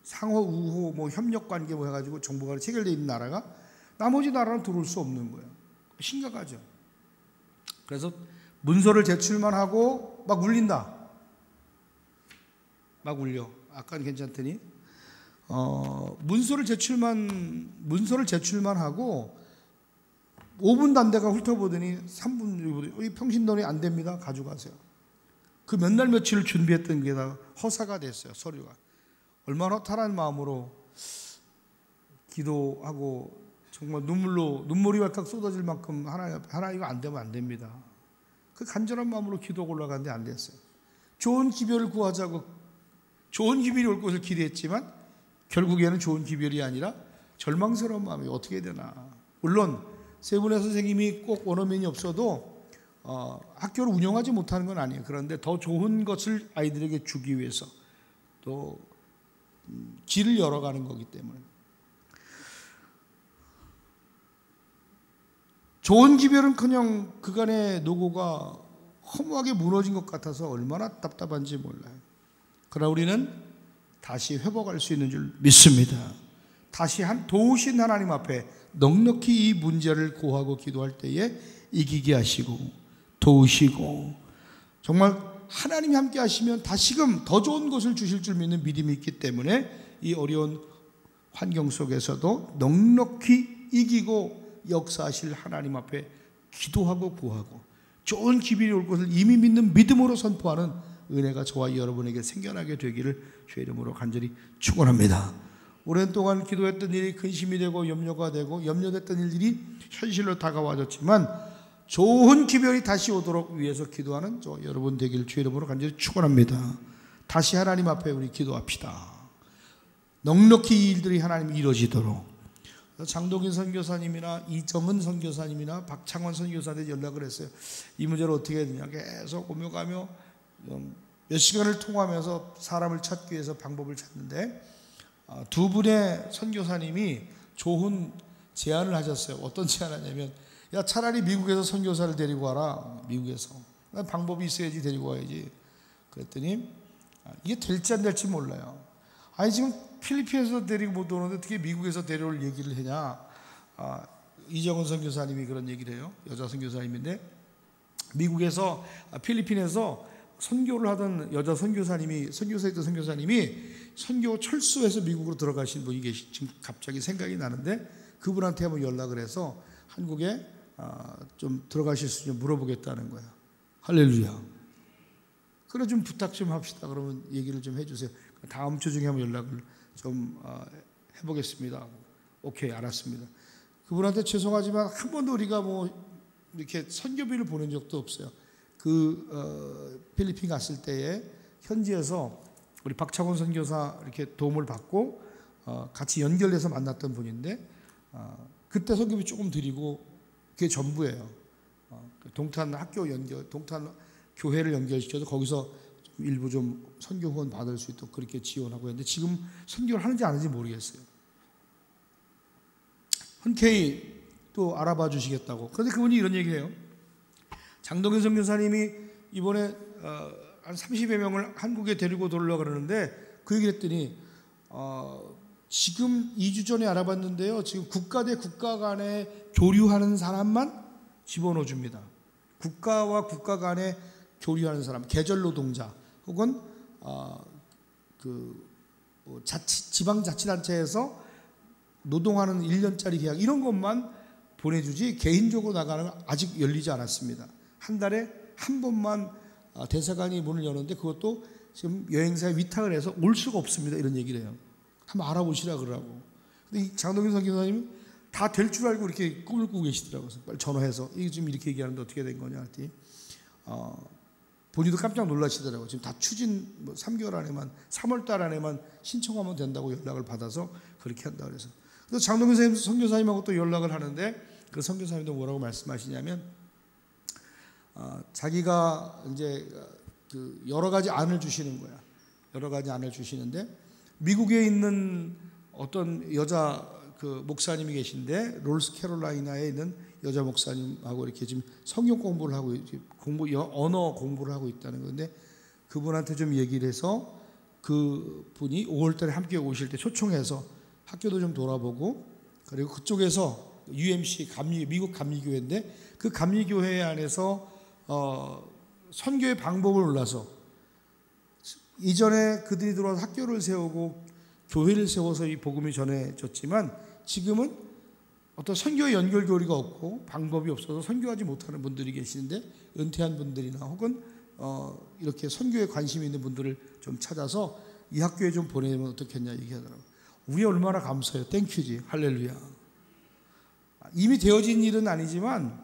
상호, 우호, 협력 관계 해가지고 정부가 체결되어 있는 나라가, 나머지 나라는 들어올 수 없는 거예요. 심각하죠. 그래서 문서를 제출만 하고 막 울린다. 막 울려. 아까는 괜찮더니 문서를 제출만 하고 5분도 안 돼가 훑어보더니 3분, 이 평신도이 안 됩니다. 가져가세요. 그 몇 날 며칠을 준비했던 게 다 허사가 됐어요. 서류가. 얼마나 허탈한 마음으로 기도하고 정말 눈물이 왈칵 쏟아질 만큼 하나 이거 안 되면 안 됩니다. 그 간절한 마음으로 기도가 올라갔는데 안 됐어요. 좋은 기별을 구하자고 좋은 기별이 올 것을 기대했지만 결국에는 좋은 기별이 아니라 절망스러운 마음이 어떻게 되나. 물론 세 분의 선생님이 꼭 원어민이 없어도 학교를 운영하지 못하는 건 아니에요. 그런데 더 좋은 것을 아이들에게 주기 위해서 또 길을 열어가는 거기 때문에. 좋은 기별은커녕 그간의 노고가 허무하게 무너진 것 같아서 얼마나 답답한지 몰라요. 그러나 우리는 다시 회복할 수 있는 줄 믿습니다. 다시 도우신 하나님 앞에 넉넉히 이 문제를 고하고 기도할 때에 이기게 하시고 도우시고 정말 하나님이 함께 하시면 다시금 더 좋은 것을 주실 줄 믿는 믿음이 있기 때문에 이 어려운 환경 속에서도 넉넉히 이기고 역사하실 하나님 앞에 기도하고 구하고 좋은 기별이 올 것을 이미 믿는 믿음으로 선포하는 은혜가 저와 여러분에게 생겨나게 되기를 주의 이름으로 간절히 축원합니다. 오랜 동안 기도했던 일이 근심이 되고 염려가 되고 염려됐던 일들이 현실로 다가와졌지만 좋은 기별이 다시 오도록 위해서 기도하는 저 여러분 되기를 주의 이름으로 간절히 축원합니다. 다시 하나님 앞에 우리 기도합시다. 넉넉히 이 일들이 하나님이 이루어지도록. 장동인 선교사님이나 이정은 선교사님이나 박창원 선교사한테 연락을 했어요. 이 문제를 어떻게 해야 되냐. 계속 오며 가며 몇 시간을 통화하면서 사람을 찾기 위해서 방법을 찾는데 두 분의 선교사님이 좋은 제안을 하셨어요. 어떤 제안을 하냐면 야 차라리 미국에서 선교사를 데리고 와라. 미국에서 방법이 있어야지 데리고 와야지. 그랬더니 이게 될지 안 될지 몰라요. 아니 지금 필리핀에서 데리고 못 오는데 어떻게 미국에서 데려올 얘기를 하냐. 이정은 선교사님이 그런 얘기를 해요. 여자 선교사님인데 미국에서 필리핀에서 선교를 하던 여자 선교사님이 선교사였던 선교사님이 선교 철수해서 미국으로 들어가신 분이 지금 갑자기 생각이 나는데 그분한테 한번 연락을 해서 한국에 좀 들어가실 수 있냐 물어보겠다는 거예요. 할렐루야. 그래 좀 부탁 좀 합시다. 그러면 얘기를 좀 해주세요. 다음 주 중에 한번 연락을 좀 해보겠습니다. 오케이 알았습니다. 그분한테 죄송하지만 한 번도 우리가 뭐 이렇게 선교비를 보낸 적도 없어요. 필리핀 갔을 때에 현지에서 우리 박창원 선교사 이렇게 도움을 받고 같이 연결해서 만났던 분인데 그때 선교비 조금 드리고 그게 전부예요. 동탄 학교 연결, 동탄 교회를 연결시켜서 거기서 일부 좀 선교 후원 받을 수 있도록 그렇게 지원하고 했는데 지금 선교를 하는지 안 하는지 모르겠어요. 흔쾌히 또 알아봐 주시겠다고. 그런데 그분이 이런 얘기해요. 장동현 선교사님이 이번에 한 30여 명을 한국에 데리고 돌려고 그러는데 그 얘기를 했더니 지금 2주 전에 알아봤는데요. 지금 국가 대 국가 간에 교류하는 사람만 집어넣어 줍니다. 국가와 국가 간에 교류하는 사람, 계절 노동자 혹은 지방자치단체에서 노동하는 1년짜리 계약 이런 것만 보내주지 개인적으로 나가는 건 아직 열리지 않았습니다. 한 달에 한 번만 대사관이 문을 여는데 그것도 지금 여행사에 위탁을 해서 올 수가 없습니다. 이런 얘기를 해요. 한번 알아보시라 그러라고. 근데 이 장동현 선교사님이 다 될 줄 알고 이렇게 꿈을 꾸고 계시더라고요. 빨리 전화해서 이게 지금 이렇게 얘기하는데 어떻게 된 거냐 했더니 본인도 깜짝 놀라시더라고요. 지금 다 추진 3개월 안에만 3월 달 안에만 신청하면 된다고 연락을 받아서 그렇게 한다 그래서. 그래서 장동현 선교사님하고 또 연락을 하는데 그 선교사님도 뭐라고 말씀하시냐면 자기가 이제 여러 가지 안을 주시는 거야. 여러 가지 안을 주시는데 미국에 있는 어떤 여자 목사님이 계신데 롤스캐롤라이나에 있는 여자 목사님하고 이렇게 지금 성경 공부를 하고 언어 공부를 하고 있다는 건데 그분한테 좀 얘기를 해서 그분이 5월달에 함께 오실 때 초청해서 학교도 좀 돌아보고 그리고 그쪽에서 UMC 미국 감리교회인데 그 감리교회 안에서 선교의 방법을 몰라서 이전에 그들이 들어와서 학교를 세우고 교회를 세워서 이 복음이 전해졌지만 지금은 어떤 선교의 연결 교리가 없고 방법이 없어서 선교하지 못하는 분들이 계시는데 은퇴한 분들이나 혹은 이렇게 선교에 관심이 있는 분들을 좀 찾아서 이 학교에 좀 보내면 어떻겠냐 얘기하더라고요. 우리 얼마나 감사해요. 땡큐지. 할렐루야. 이미 되어진 일은 아니지만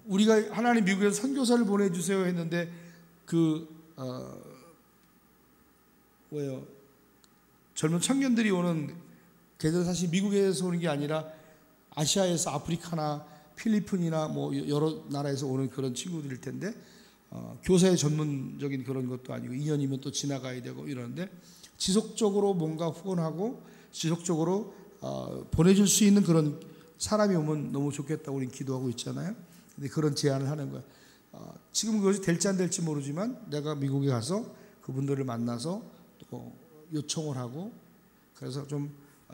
우리가 하나님 미국에서 선교사를 보내주세요 했는데 젊은 청년들이 오는 걔들 사실 미국에서 오는 게 아니라 아시아에서 아프리카나 필리핀이나 뭐 여러 나라에서 오는 그런 친구들일 텐데 교사의 전문적인 그런 것도 아니고 2년이면 또 지나가야 되고 이러는데 지속적으로 뭔가 후원하고 지속적으로 보내줄 수 있는 그런 사람이 오면 너무 좋겠다고 우리는 기도하고 있잖아요. 근데 그런 제안을 하는 거예요. 지금 그것이 될지 안 될지 모르지만 내가 미국에 가서 그분들을 만나서 또 요청을 하고 그래서 좀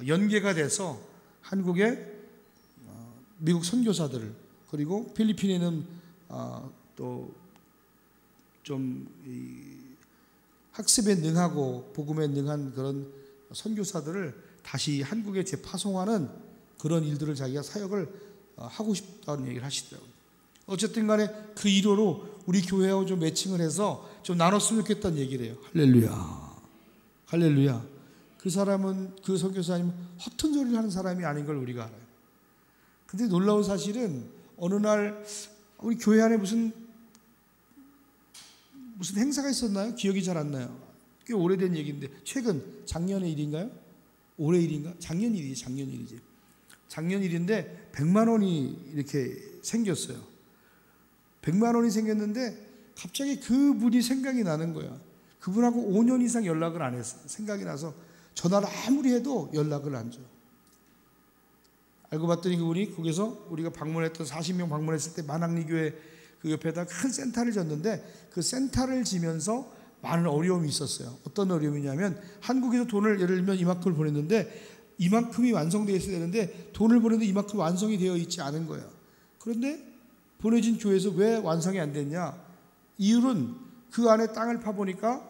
연계가 돼서 한국의 미국 선교사들 그리고 필리핀에는 또 좀 학습에 능하고 복음에 능한 그런 선교사들을 다시 한국에 재파송하는 그런 일들을 자기가 사역을 하고 싶다는 얘기를 하시더라고요. 어쨌든 간에 그 일호로 우리 교회하고 좀 매칭을 해서 좀 나눴으면 좋겠다는 얘기를 해요. 할렐루야. 할렐루야. 그 사람은 그 선교사님은 허튼 소리를 하는 사람이 아닌 걸 우리가 알아요. 근데 놀라운 사실은 어느 날 우리 교회 안에 무슨 행사가 있었나요? 기억이 잘 안 나요. 꽤 오래된 얘기인데 최근 작년의 일인가요? 올해 일인가? 작년 일이지. 작년 일인데 100만 원이 이렇게 생겼어요. 100만 원이 생겼는데 갑자기 그분이 생각이 나는 거야. 그분하고 5년 이상 연락을 안 했어. 생각이 나서 전화를 아무리 해도 연락을 안 줘. 알고 봤더니 그분이 거기서 우리가 방문했던 40명 방문했을 때 만학리교회 그 옆에다 큰 센터를 졌는데 그 센터를 지면서 많은 어려움이 있었어요. 어떤 어려움이냐면 한국에서 돈을 예를 들면 이만큼을 보냈는데 이만큼이 완성되어 있어야 되는데 돈을 보냈는데 이만큼 완성이 되어 있지 않은 거예요. 그런데 보내진 교회에서 왜 완성이 안 됐냐? 이유는 그 안에 땅을 파보니까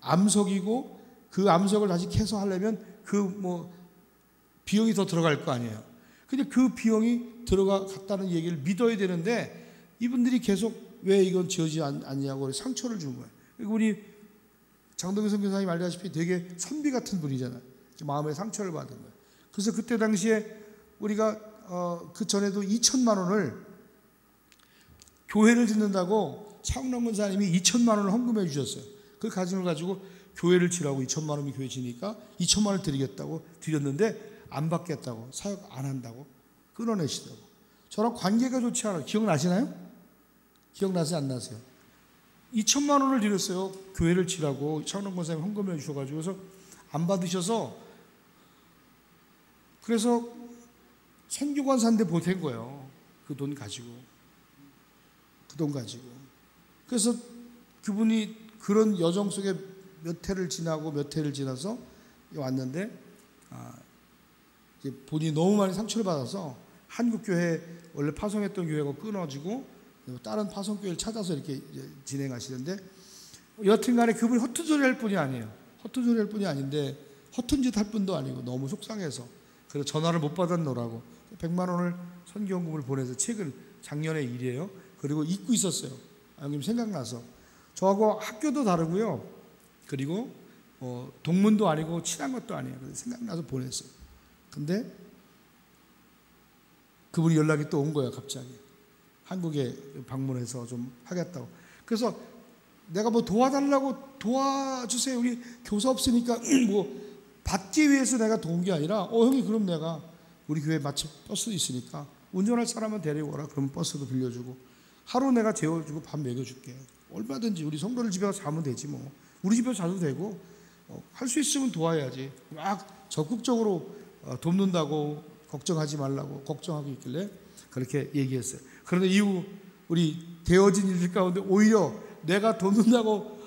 암석이고 그 암석을 다시 캐서 하려면 비용이 더 들어갈 거 아니에요. 근데 그 비용이 들어갔다는 얘기를 믿어야 되는데 이분들이 계속 왜 이건 지어지지 않냐고 상처를 준 거예요. 그리고 우리 장동현 선교사님 알다시피 되게 선비 같은 분이잖아요. 마음에 상처를 받은 거예요. 그래서 그때 당시에 우리가 그 전에도 2천만 원을 교회를 짓는다고 차은남 권사님이 2천만 원을 헌금해 주셨어요. 그 가정을 가지고 교회를 지라고 2천만 원이 교회 지니까 2천만 원을 드리겠다고 드렸는데 안 받겠다고, 사역 안 한다고 끊어내시더라고. 저랑 관계가 좋지 않아요. 기억나시나요? 기억나세요? 안 나세요? 2천만 원을 드렸어요. 교회를 지라고 차은남 권사님 헌금해 주셔가지고. 그래서 안 받으셔서 그래서 선교관 산대 보탠 거예요. 그 돈 가지고. 그래서 그분이 그런 여정 속에 몇 해를 지나고 몇 해를 지나서 왔는데 이제 본인이 너무 많이 상처를 받아서 한국교회 원래 파송했던 교회가 끊어지고 다른 파송교회를 찾아서 이렇게 진행하시는데, 여튼간에 그분이 허튼 소리 할 뿐이 아니에요. 허튼 소리 할 뿐이 아닌데 허튼 짓 할 뿐도 아니고 너무 속상해서 그래서 전화를 못 받았노라고 100만 원을 선교헌금을 보내서 최근 작년의 일이에요. 그리고 잊고 있었어요. 형님 생각나서. 저하고 학교도 다르고요. 그리고 동문도 아니고 친한 것도 아니에요. 그래서 생각나서 보냈어요. 근데 그분이 연락이 또 온 거예요. 갑자기 한국에 방문해서 좀 하겠다고. 그래서 내가 뭐 도와달라고, 도와주세요, 우리 교사 없으니까 뭐 받기 위해서 내가 도운 게 아니라 형님 그럼 내가 우리 교회 마침 버스 있으니까 운전할 사람은 데리고 라. 그러면 버스도 빌려주고 하루 내가 재워주고 밥 먹여줄게. 얼마든지 우리 성도들 집에 가서 자면 되지 뭐. 우리 집에서 자도 되고 할 수 있으면 도와야지. 막 적극적으로 돕는다고 걱정하지 말라고 걱정하고 있길래 그렇게 얘기했어요. 그런데 이후 우리 되어진 일들 가운데 오히려 내가 돕는다고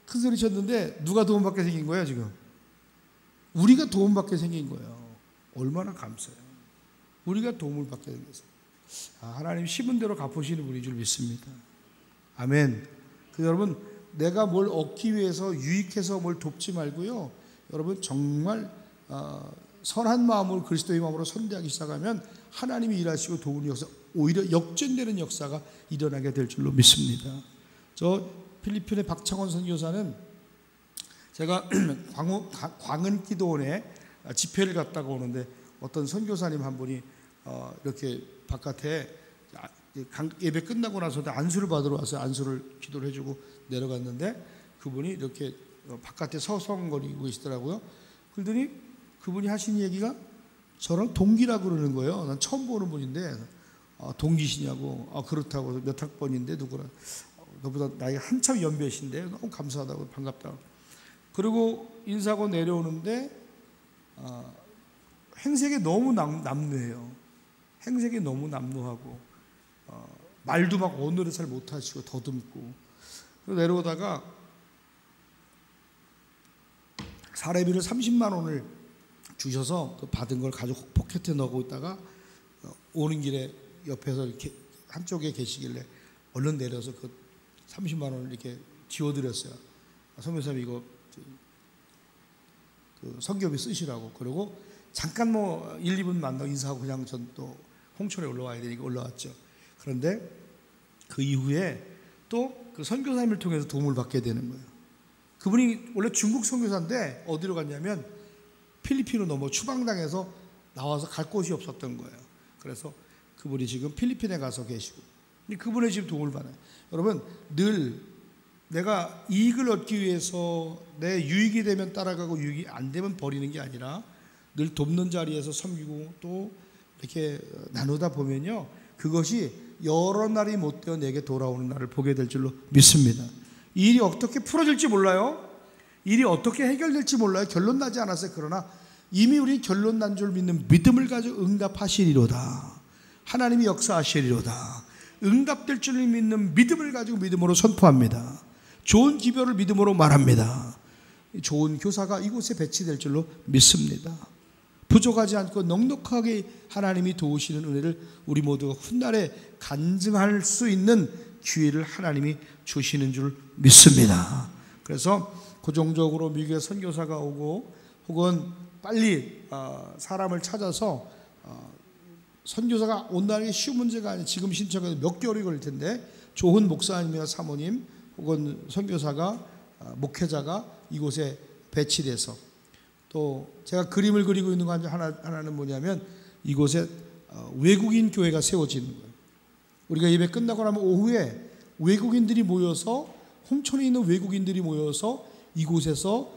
큰 소리 쳤는데 누가 도움받게 생긴 거예요 지금? 우리가 도움받게 생긴 거예요. 얼마나 감사해요. 우리가 도움을 받게 생겼어요. 하나님 심은 대로 갚으시는 분인 줄 믿습니다. 아멘. 여러분, 내가 뭘 얻기 위해서 유익해서 뭘 돕지 말고요. 여러분 정말 선한 마음으로 그리스도의 마음으로 선대하기 시작하면 하나님이 일하시고 도우는 역사, 오히려 역전되는 역사가 일어나게 될 줄로 믿습니다. 저 필리핀의 박창원 선교사는 제가 광은기도원에 집회를 갔다가 오는데 어떤 선교사님 한 분이 이렇게 바깥에 예배 끝나고 나서 안수를 받으러 와서 안수를 기도를 해주고 내려갔는데 그분이 이렇게 바깥에 서성거리고 계시더라고요. 그러더니 그분이 하신 얘기가 저랑 동기라고 그러는 거예요. 난 처음 보는 분인데 동기시냐고. 그렇다고. 몇 학번인데 누구라. 너보다 나이가 한참 연배신데 너무 감사하다고 반갑다고. 그리고 인사하고 내려오는데 행색이 너무 남루해요. 행색이 너무 남루하고 말도 막 언어를 잘 못하시고 더듬고. 그리고 내려오다가 사례비를 30만 원을 주셔서 그 받은 걸 가지고 포켓에 넣고 있다가 오는 길에 옆에서 이렇게 한쪽에 계시길래 얼른 내려서 그 30만 원을 이렇게 지워드렸어요. 선교사님 이거 그 선교비 쓰시라고. 그리고 잠깐 뭐 1, 2분 만나고 인사하고 그냥 전 또 홍천에 올라와야 되니까 올라왔죠. 그런데 그 이후에 또 그 선교사님을 통해서 도움을 받게 되는 거예요. 그분이 원래 중국 선교사인데 어디로 갔냐면 필리핀으로 넘어 추방당해서 나와서 갈 곳이 없었던 거예요. 그래서 그분이 지금 필리핀에 가서 계시고 그분의 지금 도움을 받아요. 여러분 늘 내가 이익을 얻기 위해서 내 유익이 되면 따라가고 유익이 안 되면 버리는 게 아니라 늘 돕는 자리에서 섬기고 또 이렇게 나누다 보면요 그것이 여러 날이 못되어 내게 돌아오는 날을 보게 될 줄로 믿습니다. 이 일이 어떻게 풀어질지 몰라요. 일이 어떻게 해결될지 몰라요. 결론 나지 않았어요. 그러나 이미 우리 결론 난 줄 믿는 믿음을 가지고 응답하시리로다. 하나님이 역사하시리로다. 응답될 줄 믿는 믿음을 가지고 믿음으로 선포합니다. 좋은 기별을 믿음으로 말합니다. 좋은 교사가 이곳에 배치될 줄로 믿습니다. 부족하지 않고 넉넉하게 하나님이 도우시는 은혜를 우리 모두가 훗날에 간증할 수 있는 기회를 하나님이 주시는 줄 믿습니다. 그래서 고정적으로 미국에 선교사가 오고 혹은 빨리 사람을 찾아서 선교사가 온다는 게 쉬운 문제가 아니에요. 지금 신청해도 몇 개월이 걸릴 텐데 좋은 목사님이나 사모님 혹은 선교사가 목회자가 이곳에 배치돼서 또 제가 그림을 그리고 있는 거 하나는 뭐냐면 이곳에 외국인 교회가 세워지는 거예요. 우리가 예배 끝나고 나면 오후에 외국인들이 모여서, 홍천에 있는 외국인들이 모여서 이곳에서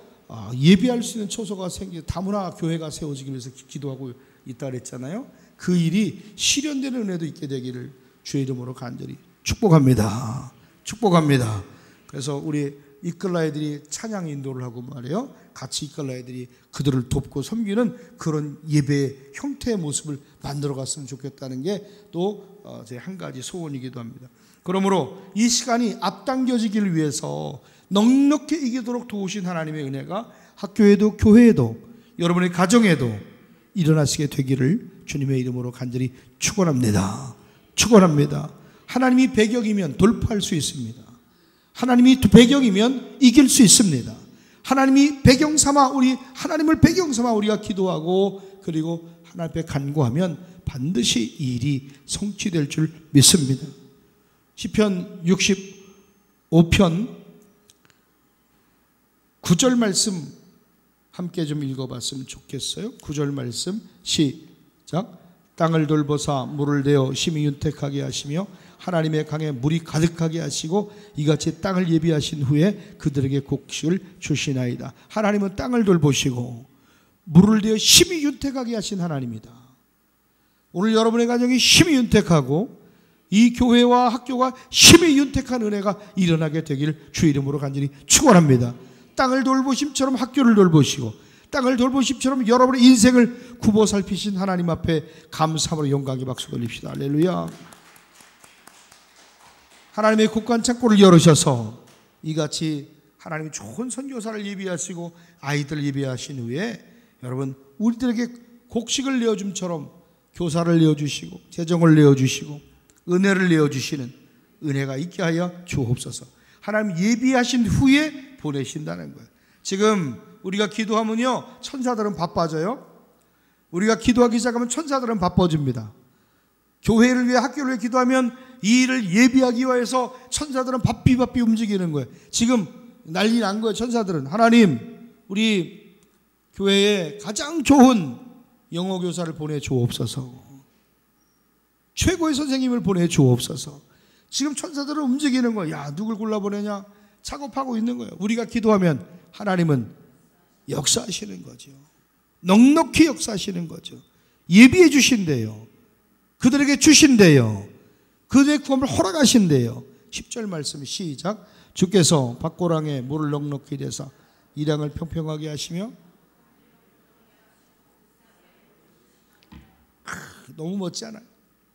예배할 수 있는 처소가 다문화 교회가 세워지기 위해서 기도하고 있다 그랬잖아요. 그 일이 실현되는 은혜도 있게 되기를 주의 이름으로 간절히 축복합니다. 축복합니다. 그래서 우리 이끌라 애들이 찬양 인도를 하고 말이에요. 같이 이끌라 애들이 그들을 돕고 섬기는 그런 예배의 형태의 모습을 만들어 갔으면 좋겠다는 게 또 제 한 가지 소원이기도 합니다. 그러므로 이 시간이 앞당겨지기를 위해서 넉넉히 이기도록 도우신 하나님의 은혜가 학교에도 교회에도 여러분의 가정에도 일어나시게 되기를 주님의 이름으로 간절히 축원합니다. 축원합니다. 하나님이 배경이면 돌파할 수 있습니다. 하나님이 배경이면 이길 수 있습니다. 하나님이 배경 삼아 하나님을 배경 삼아 우리가 기도하고 그리고 하나님 앞에 간구하면 반드시 이 일이 성취될 줄 믿습니다. 시편 65편 9절 말씀 함께 좀 읽어봤으면 좋겠어요. 9절 말씀 시작. 땅을 돌보사 물을 내어 심히 윤택하게 하시며 하나님의 강에 물이 가득하게 하시고 이같이 땅을 예비하신 후에 그들에게 곡식을 주시나이다. 하나님은 땅을 돌보시고 물을 내어 심히 윤택하게 하신 하나님이다. 오늘 여러분의 가정이 심히 윤택하고 이 교회와 학교가 심히 윤택한 은혜가 일어나게 되기를 주 이름으로 간절히 축원합니다. 땅을 돌보심처럼 학교를 돌보시고 땅을 돌보심처럼 여러분의 인생을 굽어 살피신 하나님 앞에 감사함으로 영광의 박수 돌립시다. 할렐루야. 하나님의 곳간 창고를 열으셔서 이같이 하나님이 좋은 선교사를 예비하시고 아이들을 예비하신 후에 여러분 우리들에게 곡식을 내어줌처럼 교사를 내어주시고 재정을 내어주시고 은혜를 내어주시는 은혜가 있게 하여 주옵소서. 하나님 예비하신 후에 보내신다는 거예요. 지금 우리가 기도하면요 천사들은 바빠져요. 우리가 기도하기 시작하면 천사들은 바빠집니다. 교회를 위해 학교를 위해 기도하면 이 일을 예비하기 위해서 천사들은 바삐 움직이는 거예요. 지금 난리 난 거예요. 천사들은 하나님 우리 교회에 가장 좋은 영어 교사를 보내주옵소서. 최고의 선생님을 보내주옵소서. 지금 천사들은 움직이는 거예요. 야 누굴 골라보내냐 작업하고 있는 거예요. 우리가 기도하면 하나님은 역사하시는 거죠. 넉넉히 역사하시는 거죠. 예비해 주신대요. 그들에게 주신대요. 그들의 구원을 허락하신대요. 10절 말씀 시작. 주께서 밭고랑에 물을 넉넉히 대사 이량을 평평하게 하시며 너무 멋지지 않아요?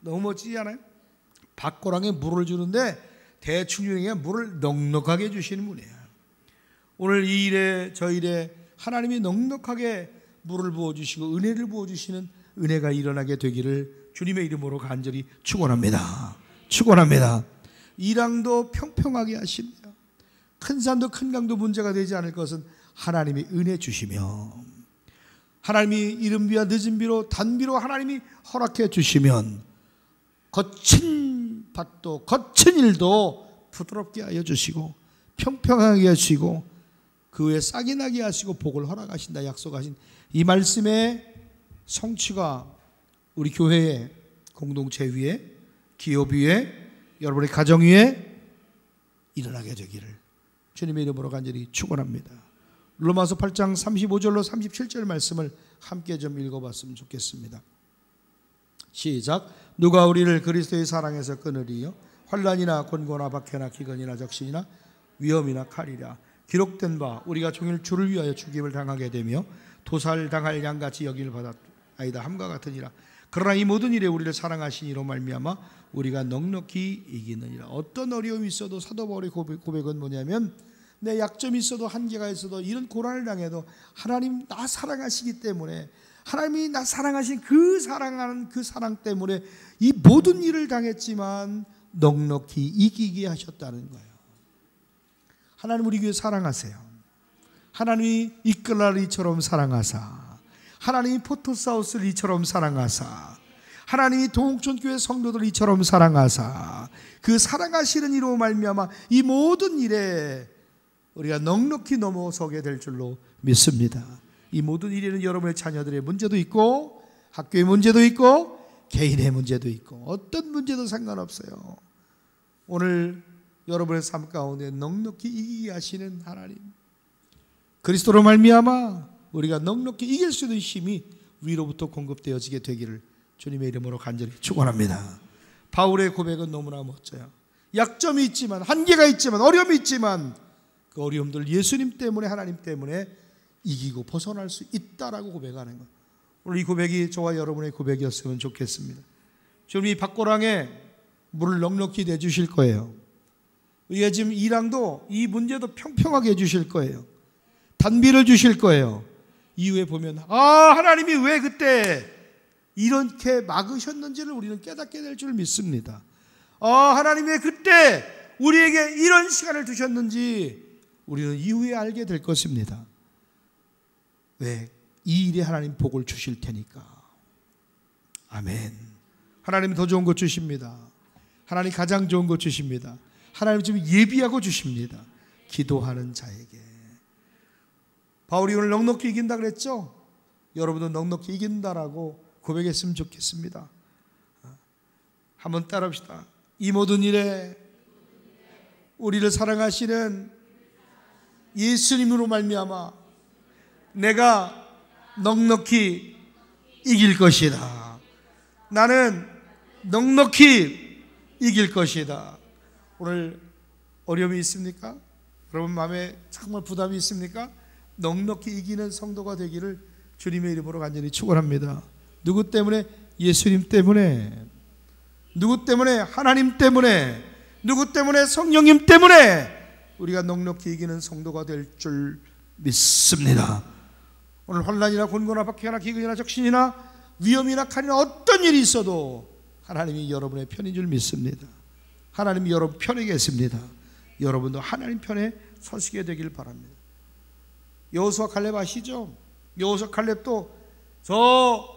너무 멋지지 않아요? 밭고랑에 물을 주는데 대충 유행에 물을 넉넉하게 주시는 분이에요. 오늘 이 일에 저 일에 하나님이 넉넉하게 물을 부어주시고 은혜를 부어주시는 은혜가 일어나게 되기를 주님의 이름으로 간절히 축원합니다. 축원합니다. 이랑도 평평하게 하시며 큰 산도 큰 강도 문제가 되지 않을 것은 하나님이 은혜 주시며 하나님이 이른 비와 늦은 비로 단비로 하나님이 허락해 주시면 거친 밭도 거친 일도 부드럽게 하여 주시고 평평하게 하시고 그 후에 싹이 나게 하시고 복을 허락하신다 약속하신 이 말씀의 성취가 우리 교회의 공동체 위에 기업 위에 여러분의 가정 위에 일어나게 되기를 주님의 이름으로 간절히 축원합니다. 로마서 8장 35절로 37절 말씀을 함께 좀 읽어봤으면 좋겠습니다. 시작. 누가 우리를 그리스도의 사랑에서 끊으리요? 환난이나 곤고나 박해나 기근이나 적신이나 위험이나 칼이라. 기록된 바 우리가 종일 주를 위하여 죽임을 당하게 되며 도살당할 양같이 여김을 받았나이다 함과 같으니라. 그러나 이 모든 일에 우리를 사랑하신 이로 말미암아 우리가 넉넉히 이기느니라. 어떤 어려움이 있어도 사도 바울의 고백은 뭐냐면 내 약점이 있어도 한계가 있어도 이런 고난을 당해도 하나님 나 사랑하시기 때문에 하나님이 나 사랑하신 그 사랑하는 그 사랑 때문에 이 모든 일을 당했지만 넉넉히 이기게 하셨다는 거예요. 하나님 우리 교회 사랑하세요. 하나님이 이끌라를 이처럼 사랑하사 하나님이 포토스하우스를 이처럼 사랑하사 하나님이 동옥천교회 성도들 이처럼 사랑하사 그 사랑하시는 이로 말미암아 이 모든 일에 우리가 넉넉히 넘어서게 될 줄로 믿습니다. 이 모든 일에는 여러분의 자녀들의 문제도 있고 학교의 문제도 있고 개인의 문제도 있고 어떤 문제도 상관없어요. 오늘 여러분의 삶 가운데 넉넉히 이기게 하시는 하나님, 그리스도로 말미암아 우리가 넉넉히 이길 수 있는 힘이 위로부터 공급되어지게 되기를 주님의 이름으로 간절히 축원합니다. 바울의 고백은 너무나 멋져요. 약점이 있지만, 한계가 있지만, 어려움이 있지만 그 어려움들 예수님 때문에, 하나님 때문에 이기고 벗어날 수 있다라고 고백하는 거예요. 오늘 이 고백이 저와 여러분의 고백이었으면 좋겠습니다. 주님이 밭고랑에 물을 넉넉히 내주실 거예요. 우리가 지금 이랑도 이 문제도 평평하게 해주실 거예요. 단비를 주실 거예요. 이후에 보면 하나님이 왜 그때 이렇게 막으셨는지를 우리는 깨닫게 될 줄 믿습니다. 하나님이 왜 그때 우리에게 이런 시간을 두셨는지 우리는 이후에 알게 될 것입니다. 왜? 이 일에 하나님 복을 주실 테니까. 아멘. 하나님 더 좋은 것 주십니다. 하나님 가장 좋은 것 주십니다. 하나님 지금 예비하고 주십니다. 기도하는 자에게. 바울이 오늘 넉넉히 이긴다 그랬죠? 여러분도 넉넉히 이긴다라고 고백했으면 좋겠습니다. 한번 따라합시다. 이 모든 일에 우리를 사랑하시는 예수님으로 말미암아 내가 넉넉히 이길 것이다. 나는 넉넉히 이길 것이다. 오늘 어려움이 있습니까? 여러분 마음에 정말 부담이 있습니까? 넉넉히 이기는 성도가 되기를 주님의 이름으로 간절히 축원합니다. 누구 때문에? 예수님 때문에. 누구 때문에? 하나님 때문에. 누구 때문에? 성령님 때문에 우리가 넉넉히 이기는 성도가 될 줄 믿습니다. 오늘 환난이나 곤고나 박해나 기근이나 적신이나 위험이나 칼이나 어떤 일이 있어도 하나님이 여러분의 편인 줄 믿습니다. 하나님이 여러분 편에 계십니다. 여러분도 하나님 편에 서시게 되길 바랍니다. 여호수아 칼렙 아시죠? 여호수아 칼렙도 저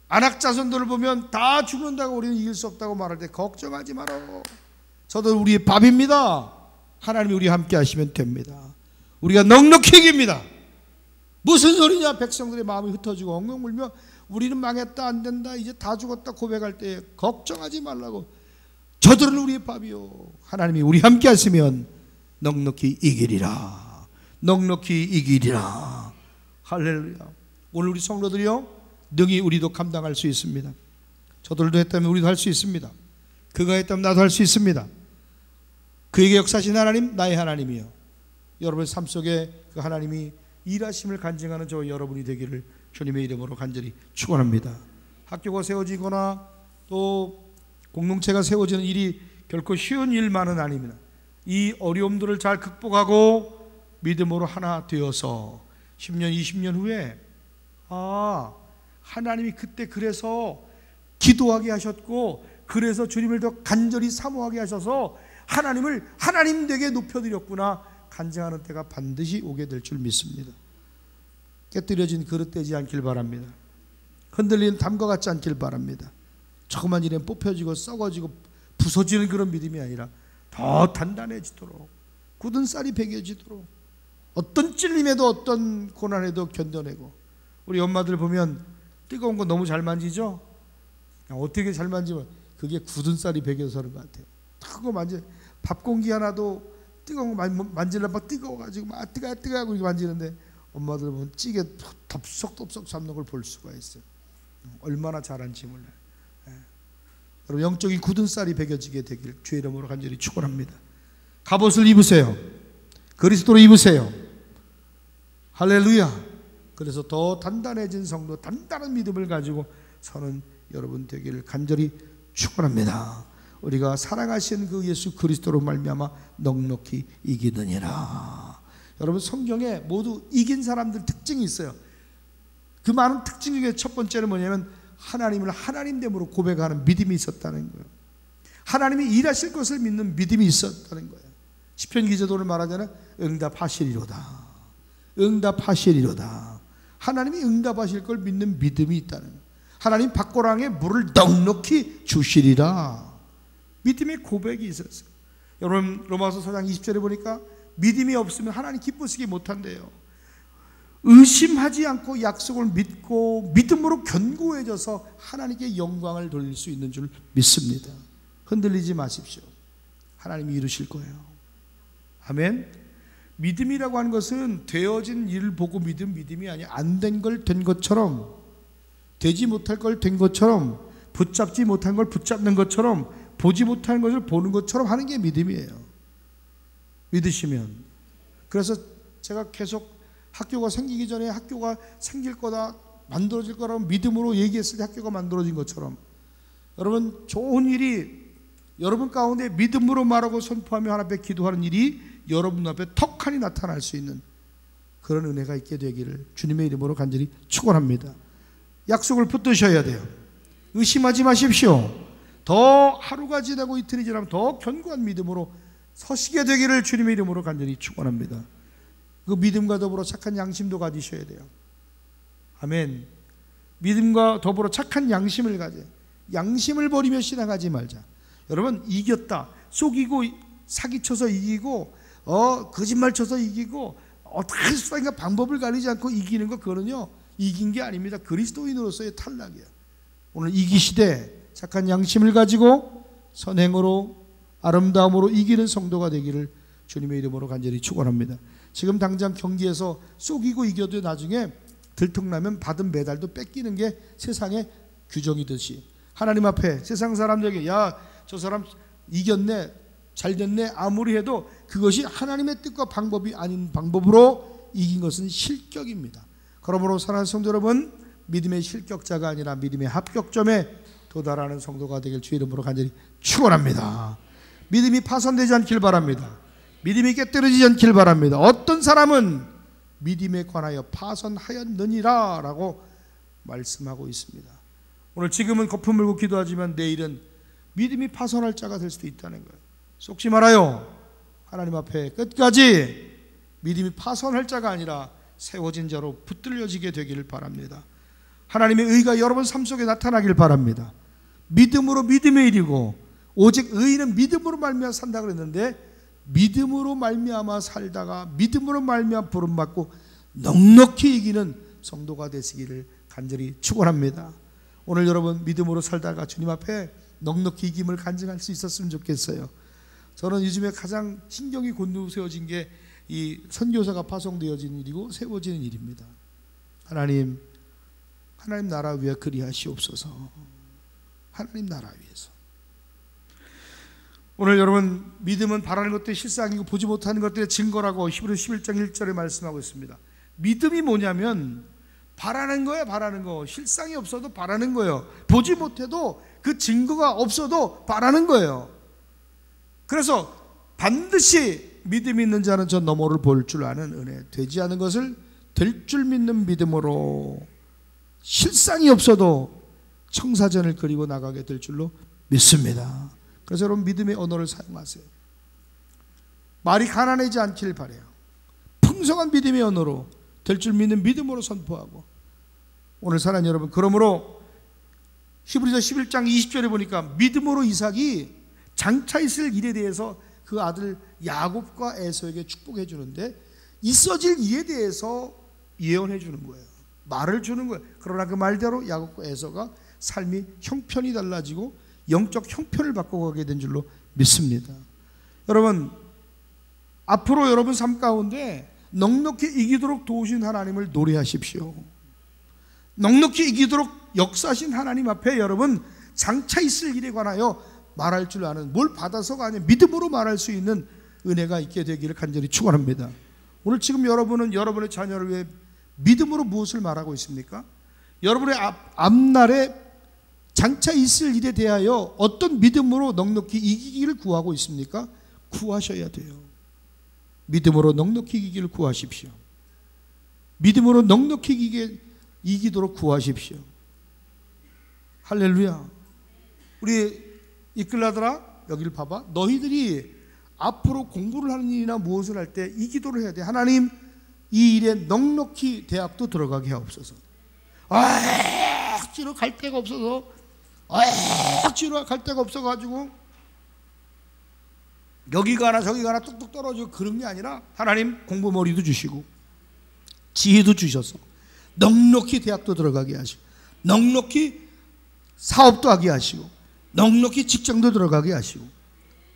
아낙 자손들을 보면 다 죽는다고 우리는 이길 수 없다고 말할 때 걱정하지 마라. 저도 우리의 밥입니다. 하나님이 우리와 함께 하시면 됩니다. 우리가 넉넉히 이깁니다. 무슨 소리냐? 백성들의 마음이 흩어지고 엉엉 울며 우리는 망했다, 안 된다, 이제 다 죽었다 고백할 때 걱정하지 말라고. 저들은 우리의 밥이요. 하나님이 우리 함께 하시면 넉넉히 이기리라. 넉넉히 이기리라. 할렐루야. 오늘 우리 성도들이요, 능히 우리도 감당할 수 있습니다. 저들도 했다면 우리도 할 수 있습니다. 그가 했다면 나도 할 수 있습니다. 그에게 역사하신 하나님, 나의 하나님이요. 여러분의 삶 속에 그 하나님이 일하심을 간증하는 저와 여러분이 되기를 주님의 이름으로 간절히 축원합니다. 학교가 세워지거나 또 공동체가 세워지는 일이 결코 쉬운 일만은 아닙니다. 이 어려움들을 잘 극복하고 믿음으로 하나 되어서 10년, 20년 후에 하나님이 그때 그래서 기도하게 하셨고 그래서 주님을 더 간절히 사모하게 하셔서 하나님을 하나님 되게 높여드렸구나 간증하는 때가 반드시 오게 될 줄 믿습니다. 깨뜨려진 그릇 되지 않길 바랍니다. 흔들리는 담과 같지 않길 바랍니다. 조그만 일에 뽑혀지고 썩어지고 부서지는 그런 믿음이 아니라 더 단단해지도록, 굳은 쌀이 배겨지도록, 어떤 찔림에도 어떤 고난에도 견뎌내고. 우리 엄마들 보면 뜨거운 거 너무 잘 만지죠? 어떻게 잘 만지면 그게 굳은 쌀이 배겨서 그런 것 같아요. 뜨거운 거 밥 공기 하나도 뜨거운 거 만지려면 막 뜨거워가지고 막 뜨거워 이렇게 만지는데 엄마들 보면 찌개 덥석덥석 잡는 걸 볼 수가 있어요. 얼마나 잘한지 몰라요. 여러분 영적인 굳은 쌀이 배겨지게 되길 주의 이름으로 간절히 축원합니다. 갑옷을 입으세요. 그리스도로 입으세요. 할렐루야. 그래서 더 단단해진 성도, 단단한 믿음을 가지고 서는 여러분 되기를 간절히 축원합니다. 우리가 사랑하신 그 예수 그리스도로 말미암아 넉넉히 이기느니라. 여러분 성경에 모두 이긴 사람들 특징이 있어요. 그 많은 특징 중에 첫 번째는 뭐냐면 하나님을 하나님됨으로 고백하는 믿음이 있었다는 거예요. 하나님이 일하실 것을 믿는 믿음이 있었다는 거예요. 시편 기자도 오늘 말하잖아요. 응답하시리로다. 응답하시리로다. 하나님이 응답하실 걸 믿는 믿음이 있다는 거예요. 하나님 밭고랑에 물을 넉넉히 주시리라. 믿음의 고백이 있었어요. 여러분 로마서 4장 20절에 보니까 믿음이 없으면 하나님 기쁘시게 못한대요. 의심하지 않고 약속을 믿고 믿음으로 견고해져서 하나님께 영광을 돌릴 수 있는 줄 믿습니다. 흔들리지 마십시오. 하나님이 이루실 거예요. 아멘. 믿음이라고 하는 것은 되어진 일을 보고 믿음이 아니야. 안 된 걸 된 것처럼, 되지 못할 걸 된 것처럼, 붙잡지 못한 걸 붙잡는 것처럼, 보지 못한 것을 보는 것처럼 하는 게 믿음이에요. 믿으시면. 그래서 제가 계속 학교가 생기기 전에 학교가 생길 거다, 만들어질 거라고 믿음으로 얘기했을 때 학교가 만들어진 것처럼, 여러분 좋은 일이 여러분 가운데 믿음으로 말하고 선포하며 하나님 앞에 기도하는 일이 여러분 앞에 턱하니 나타날 수 있는 그런 은혜가 있게 되기를 주님의 이름으로 간절히 축원합니다. 약속을 붙드셔야 돼요. 의심하지 마십시오. 더 하루가 지나고 이틀이 지나면 더 견고한 믿음으로 서시게 되기를 주님의 이름으로 간절히 축원합니다. 그 믿음과 더불어 착한 양심도 가지셔야 돼요. 아멘. 믿음과 더불어 착한 양심을 가져요. 양심을 버리며 신앙하지 말자. 여러분, 이겼다, 속이고 사기쳐서 이기고 거짓말 쳐서 이기고 어떻게 수단인가 방법을 가리지 않고 이기는 거, 그거는요 이긴 게 아닙니다. 그리스도인으로서의 탈락이에요. 오늘 이기시되 착한 양심을 가지고 선행으로 아름다움으로 이기는 성도가 되기를 주님의 이름으로 간절히 축원합니다. 지금 당장 경기에서 속이고 이겨도 나중에 들통나면 받은 메달도 뺏기는 게 세상의 규정이듯이, 하나님 앞에 세상 사람들에게 야, 저 사람 이겼네, 잘 됐네 아무리 해도 그것이 하나님의 뜻과 방법이 아닌 방법으로 이긴 것은 실격입니다. 그러므로 사랑하는 성도 여러분, 믿음의 실격자가 아니라 믿음의 합격점에 도달하는 성도가 되길 주 이름으로 간절히 축원합니다. 믿음이 파손되지 않길 바랍니다. 믿음이 깨뜨려지지 않길 바랍니다. 어떤 사람은 믿음에 관하여 파손하였느니라 라고 말씀하고 있습니다. 오늘 지금은 거품 물고 기도하지만 내일은 믿음이 파손할 자가 될 수도 있다는 거예요. 속지 말아요. 하나님 앞에 끝까지 믿음이 파손할 자가 아니라 세워진 자로 붙들려지게 되기를 바랍니다. 하나님의 의가 여러분 삶 속에 나타나길 바랍니다. 믿음으로 믿음의 일이고 오직 의인은 믿음으로 말미암아 산다 그랬는데, 믿음으로 말미암아 살다가 믿음으로 말미암아 부름받고 넉넉히 이기는 성도가 되시기를 간절히 축원합니다. 오늘 여러분 믿음으로 살다가 주님 앞에 넉넉히 이김을 간증할 수 있었으면 좋겠어요. 저는 요즘에 가장 신경이 곤두세워진 게 이 선교사가 파송되어지는 일이고 세워지는 일입니다. 하나님 나라 위에 그리하시옵소서. 하나님 나라 위에서. 오늘 여러분, 믿음은 바라는 것들이 실상이고 보지 못하는 것들의 증거라고 히브리서 11장 1절에 말씀하고 있습니다. 믿음이 뭐냐면 바라는 거예요. 바라는 거. 실상이 없어도 바라는 거예요. 보지 못해도 그 증거가 없어도 바라는 거예요. 그래서 반드시 믿음이 있는 자는 저 너머를 볼 줄 아는 은혜, 되지 않은 것을 될 줄 믿는 믿음으로 실상이 없어도 청사전을 그리고 나가게 될 줄로 믿습니다. 그래서 여러분 믿음의 언어를 사용하세요. 말이 가난하지 않길 바라요. 풍성한 믿음의 언어로 될 줄 믿는 믿음으로 선포하고, 오늘 사랑하는 여러분, 그러므로 히브리서 11장 20절에 보니까 믿음으로 이삭이 장차 있을 일에 대해서 그 아들 야곱과 에서에게 축복해 주는데, 있어질 일에 대해서 예언해 주는 거예요. 말을 주는 거예요. 그러나 그 말대로 야곱과 에서가 삶이 형편이 달라지고 영적 형편을 바꿔가게 된 줄로 믿습니다. 여러분, 앞으로 여러분 삶 가운데 넉넉히 이기도록 도우신 하나님을 노래하십시오. 넉넉히 이기도록 역사하신 하나님 앞에 여러분 장차 있을 일에 관하여 말할 줄 아는, 뭘 받아서가 아니라 믿음으로 말할 수 있는 은혜가 있게 되기를 간절히 축원합니다. 오늘 지금 여러분은 여러분의 자녀를 위해 믿음으로 무엇을 말하고 있습니까? 여러분의 앞날에 장차 있을 일에 대하여 어떤 믿음으로 넉넉히 이기기를 구하고 있습니까? 구하셔야 돼요. 믿음으로 넉넉히 이기기를 구하십시오. 믿음으로 넉넉히 이기도록 구하십시오. 할렐루야. 우리 이끌라더라, 여기를 봐봐. 너희들이 앞으로 공부를 하는 일이나 무엇을 할 때 이 기도를 해야 돼. 하나님, 이 일에 넉넉히 대학도 들어가게 하옵소서. 억지로 갈 데가 없어서, 억지로 갈 데가 없어가지고 여기 가나 저기 가나 뚝뚝 떨어지고 그런 게 아니라, 하나님 공부머리도 주시고 지혜도 주셔서 넉넉히 대학도 들어가게 하시고, 넉넉히 사업도 하게 하시고, 넉넉히 직장도 들어가게 하시고.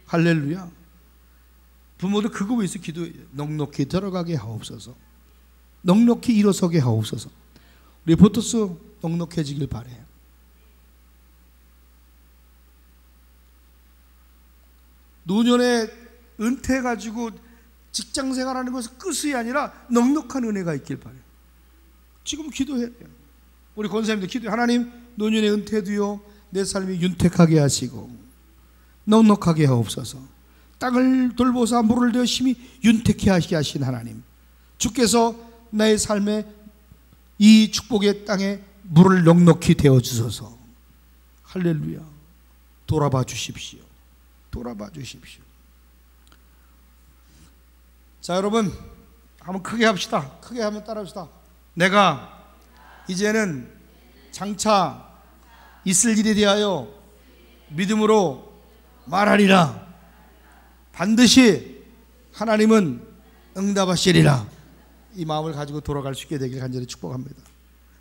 할렐루야. 부모도 그거 위해서 기도해요. 넉넉히 들어가게 하옵소서. 넉넉히 일어서게 하옵소서. 우리 보토스 넉넉해지길 바래요. 노년에 은퇴해가지고 직장 생활하는 것은 끝이 아니라 넉넉한 은혜가 있길 바래요. 지금 기도해야 돼요. 우리 권사님도 기도해요. 하나님, 노년에 은퇴도요 내 삶이 윤택하게 하시고 넉넉하게 하옵소서. 땅을 돌보사 물을 열심히 윤택해 하시게 하신 하나님, 주께서 나의 삶에 이 축복의 땅에 물을 넉넉히 데워 주소서. 할렐루야. 돌아봐 주십시오. 돌아봐 주십시오. 자, 여러분 한번 크게 합시다. 크게 한번 따라합시다. 내가 이제는 장차 있을 일에 대하여 믿음으로 말하리라. 반드시 하나님은 응답하시리라. 이 마음을 가지고 돌아갈 수 있게 되길 간절히 축복합니다.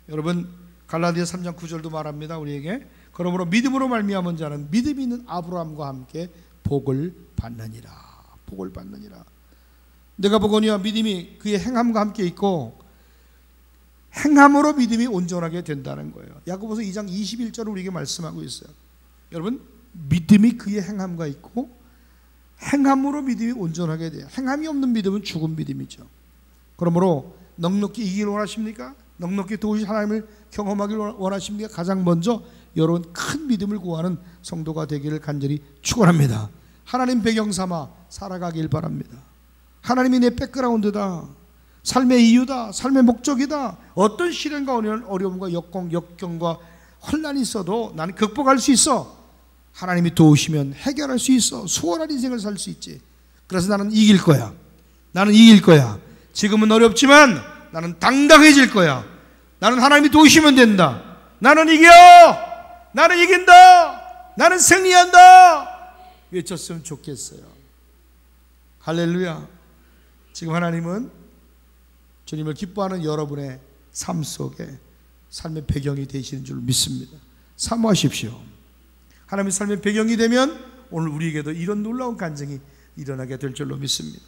여러분, 갈라디아 3장 9절도 말합니다. 우리에게 그러므로 믿음으로 말미암은 자는 믿음이 있는 아브라함과 함께 복을 받느니라. 복을 받느니라. 내가 보거니와 믿음이 그의 행함과 함께 있고 행함으로 믿음이 온전하게 된다는 거예요. 야고보서 2장 21절을 우리에게 말씀하고 있어요. 여러분, 믿음이 그의 행함과 있고 행함으로 믿음이 온전하게 돼요. 행함이 없는 믿음은 죽은 믿음이죠. 그러므로 넉넉히 이기를 원하십니까? 넉넉히 도우신 하나님을 경험하길 원하십니까? 가장 먼저 여러분 큰 믿음을 구하는 성도가 되기를 간절히 축원합니다. 하나님 배경 삼아 살아가길 바랍니다. 하나님이 내 백그라운드다, 삶의 이유다, 삶의 목적이다. 어떤 시련과 어려움과 역경과 혼란이 있어도 나는 극복할 수 있어. 하나님이 도우시면 해결할 수 있어. 수월한 인생을 살 수 있지. 그래서 나는 이길 거야. 나는 이길 거야. 지금은 어렵지만 나는 당당해질 거야. 나는 하나님이 도우시면 된다. 나는 이겨. 나는 이긴다. 나는 승리한다. 외쳤으면 좋겠어요. 할렐루야. 지금 하나님은 주님을 기뻐하는 여러분의 삶 속에 삶의 배경이 되시는 줄 믿습니다. 사모하십시오. 하나님의 삶의 배경이 되면 오늘 우리에게도 이런 놀라운 간증이 일어나게 될 줄로 믿습니다.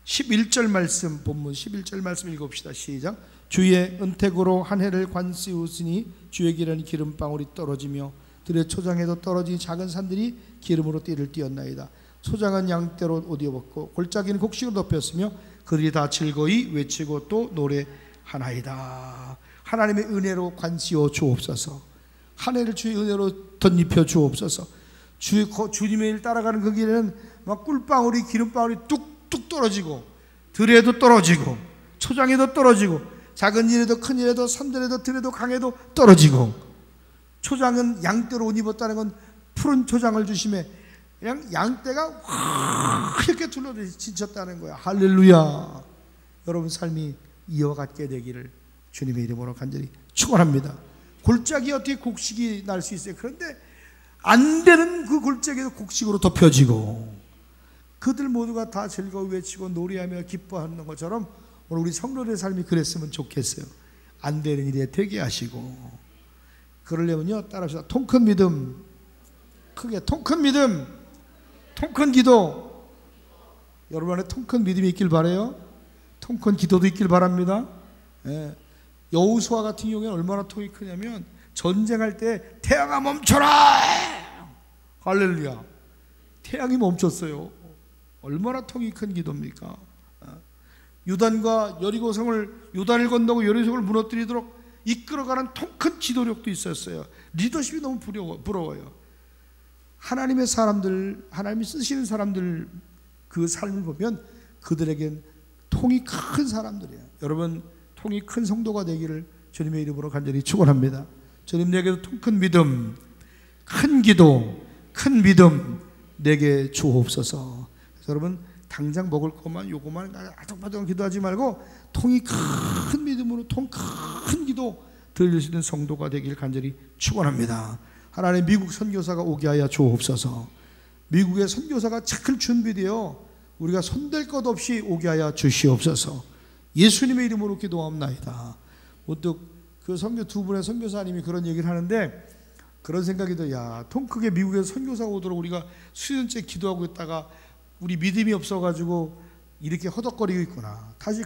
11절 말씀, 본문 11절 말씀 읽읍시다. 시작. 주의 은택으로 한 해를 관씌우시니 주의 길은 기름방울이 떨어지며 들의 초장에도 떨어진 작은 산들이 기름으로 띠를 띄었나이다. 소장은 양떼로 옷 입었고 골짜기는 곡식으로 덮였으며 그들이 다 즐거이 외치고 또 노래하나이다. 하나님의 은혜로 관씌워 주옵소서. 한 해를 주의 은혜로 덧입혀 주옵소서. 주님의 일 따라가는 그 길에는 막 꿀방울이 기름방울이 뚝뚝 떨어지고 들에도 떨어지고 초장에도 떨어지고 작은 일에도 큰 일에도 산들에도 들에도 강에도 떨어지고, 초장은 양떼로 옷 입었다는 건 푸른 초장을 주심에 그냥 양떼가 확 이렇게 둘러서 지쳤다는 거야. 할렐루야. 여러분 삶이 이와 같게 되기를 주님의 이름으로 간절히 축원합니다. 골짜기 어떻게 곡식이 날 수 있어요? 그런데 안 되는 그 골짜기에도 곡식으로 덮여지고 그들 모두가 다 즐거워 외치고 노래하며 기뻐하는 것처럼 오늘 우리 성도들의 삶이 그랬으면 좋겠어요. 안 되는 일에 되게 하시고. 그러려면요, 따라합시다. 통 큰 믿음, 크게 통 큰 믿음, 통 큰 기도. 여러분 안에 통 큰 믿음이 있길 바라요. 통 큰 기도도 있길 바랍니다. 예. 여호수아 같은 경우에는 얼마나 통이 크냐면 전쟁할 때 태양아 멈춰라. 할렐루야. 태양이 멈췄어요. 얼마나 통이 큰 기도입니까? 유단과 여리고성을, 유단을 건너고 여리고성을 무너뜨리도록 이끌어가는 통 큰 지도력도 있었어요. 리더십이 너무 부러워요. 하나님의 사람들, 하나님이 쓰시는 사람들 그 삶을 보면 그들에겐 통이 큰 사람들이에요. 여러분 통이 큰 성도가 되기를 주님의 이름으로 간절히 축원합니다. 주님, 내게도 통 큰 믿음, 큰 기도, 큰 믿음 내게 주옵소서. 그래서 여러분 당장 먹을 것만 요것만 아득바득 기도하지 말고 통이 큰 믿음으로 통 큰 기도 드릴 수 있는 성도가 되길 간절히 축원합니다. 하나님, 미국 선교사가 오게 하여 주옵소서. 미국의 선교사가 잘 준비되어 우리가 손댈 것 없이 오게 하여 주시옵소서. 예수님의 이름으로 기도합나이다. 문득 그 선교 두 분의 선교사님이 그런 얘기를 하는데 그런 생각이 들어요. 야, 통 크게 미국에서 선교사가 오도록 우리가 수년째 기도하고 있다가 우리 믿음이 없어가지고 이렇게 허덕거리고 있구나. 다시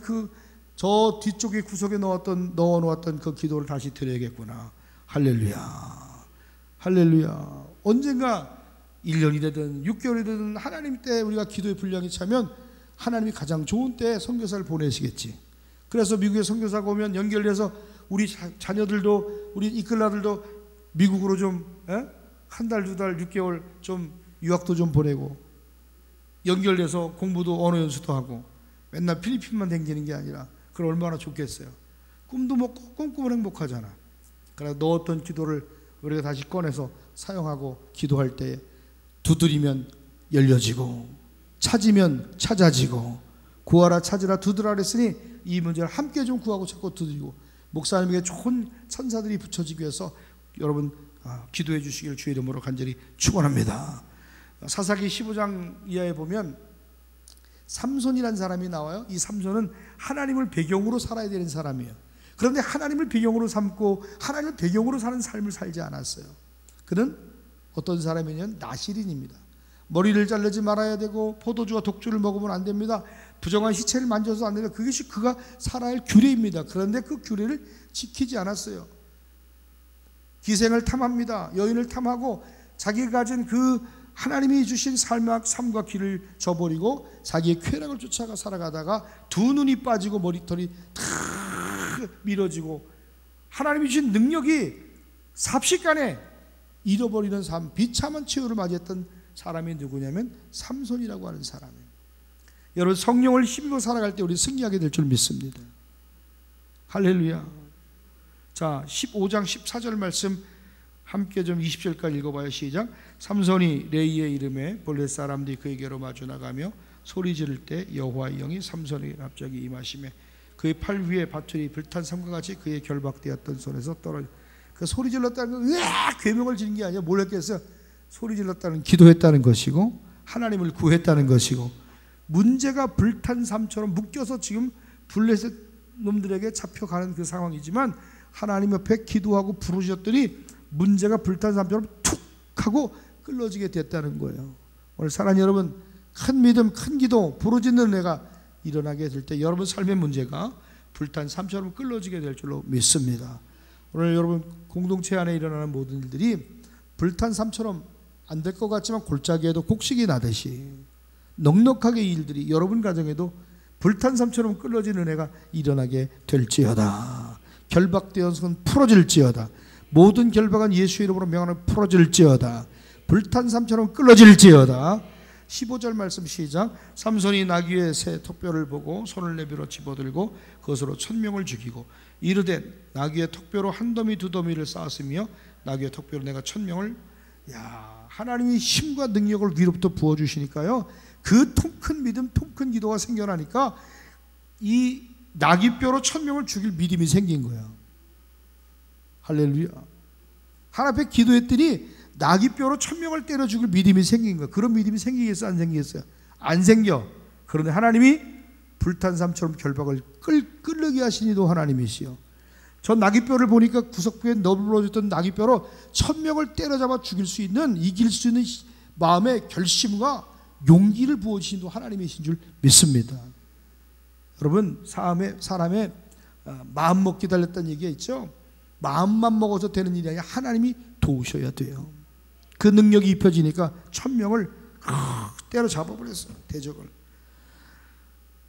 저 뒤쪽에 구석에 넣어놓았던 그 기도를 다시 드려야겠구나. 할렐루야. 할렐루야. 언젠가 1년이 되든 6개월이 되든 하나님 때 우리가 기도의 분량이 차면 하나님이 가장 좋은 때에 선교사를 보내시겠지. 그래서 미국에 선교사가 오면 연결돼서 우리 자녀들도 우리 이끌라들도 미국으로 좀 한 달, 두 달, 6개월 좀 유학도 좀 보내고 연결돼서 공부도 언어 연수도 하고 맨날 필리핀만 댕기는 게 아니라 그럼 얼마나 좋겠어요. 꿈도 먹고 꿈꾸면 행복하잖아. 그래서 넣었던 기도를 우리가 다시 꺼내서 사용하고 기도할 때 두드리면 열려지고 찾으면 찾아지고 구하라 찾으라 두드라 그랬으니 이 문제를 함께 좀 구하고 찾고 두드리고 목사님에게 좋은 천사들이 붙여지기 위해서 여러분 기도해 주시길 주의 이름으로 간절히 축원합니다. 사사기 15장 이하에 보면 삼손이라는 사람이 나와요. 이 삼손은 하나님을 배경으로 살아야 되는 사람이에요. 그런데 하나님을 배경으로 삼고 하나님을 배경으로 사는 삶을 살지 않았어요. 그는 어떤 사람이냐면 나실인입니다. 머리를 자르지 말아야 되고 포도주와 독주를 먹으면 안 됩니다. 부정한 시체를 만져서 안 됩니다. 그것이 그가 살아야 할 규례입니다. 그런데 그 규례를 지키지 않았어요. 기생을 탐합니다. 여인을 탐하고 자기가 가진 그 하나님이 주신 삶과 길을 저버리고 자기의 쾌락을 쫓아가 살아가다가 두 눈이 빠지고 머리털이 탁 밀어지고 하나님이 주신 능력이 삽시간에 잃어버리는 삶, 비참한 최후를 맞이했던 사람이 누구냐면 삼손이라고 하는 사람이에요. 여러분 성령을 힘입어 살아갈 때 우리 승리하게 될 줄 믿습니다. 할렐루야. 자 15장 14절 말씀 함께 좀 20절까지 읽어봐요. 시작. 삼손이 레이의 이름에 블레 사람들이 그에게로 마주 나가며 소리 지를 때 여호와의 영이 삼손에게 갑자기 임하시매 그의 팔 위에 밧줄이 불탄 삼과 같이 그의 결박되었던 손에서 떨어져. 그 소리 질렀다는 건 으악 괴명을 지른 게 아니라 뭘 했겠어요? 소리 질렀다는 기도했다는 것이고 하나님을 구했다는 것이고 문제가 불탄 삼처럼 묶여서 지금 블레셋 놈들에게 잡혀가는 그 상황이지만 하나님 옆에 기도하고 부르셨더니 문제가 불탄 삼처럼 툭 하고 끌어지게 됐다는 거예요. 오늘 사랑하는 여러분, 큰 믿음, 큰 기도, 부르짖는 은혜가 일어나게 될 때 여러분 삶의 문제가 불탄 삼처럼 끌어지게 될 줄로 믿습니다. 오늘 여러분 공동체 안에 일어나는 모든 일들이 불탄 삼처럼 안 될 것 같지만 골짜기에도 곡식이 나듯이 넉넉하게 이 일들이 여러분 가정에도 불탄 삼처럼 끌어지는 은혜가 일어나게 될지어다. 결박되어서 손 풀어질지어다. 모든 결박은 예수 이름으로 명하는 풀어질지어다. 불탄 삼처럼 끌어질지어다. 15절 말씀 시작. 삼손이 나귀의 새 턱뼈를 보고 손을 내밀어 집어들고 그것으로 1000명을 죽이고 이르되 나귀의 턱뼈로 한 더미 두 더미를 쌓았으며 나귀의 턱뼈로 내가 1000명을 하나님이 힘과 능력을 위로부터 부어주시니까요 그 통 큰 믿음 통 큰 기도가 생겨나니까 이 나귀뼈로 1000명을 죽일 믿음이 생긴 거예요. 할렐루야. 하나님 앞에 기도했더니 나귀뼈로 1000명을 때려 죽일 믿음이 생긴 거예요. 그런 믿음이 생기겠어요? 안 생기겠어요? 안 생겨. 그런데 하나님이 불탄 삶처럼 결박을 끌르게 하시니도 하나님이시요. 저 나귀뼈를 보니까 구석부에 너블러졌던 나귀뼈로 1000명을 때려잡아 죽일 수 있는 이길 수 있는 마음의 결심과 용기를 부어주신도 하나님이신 줄 믿습니다. 여러분 사람의 마음 먹기 달렸다는 얘기가 있죠. 마음만 먹어서 되는 일이 아니라 하나님이 도우셔야 돼요. 그 능력이 입혀지니까 1000명을 때려잡아버렸어요. 대적을.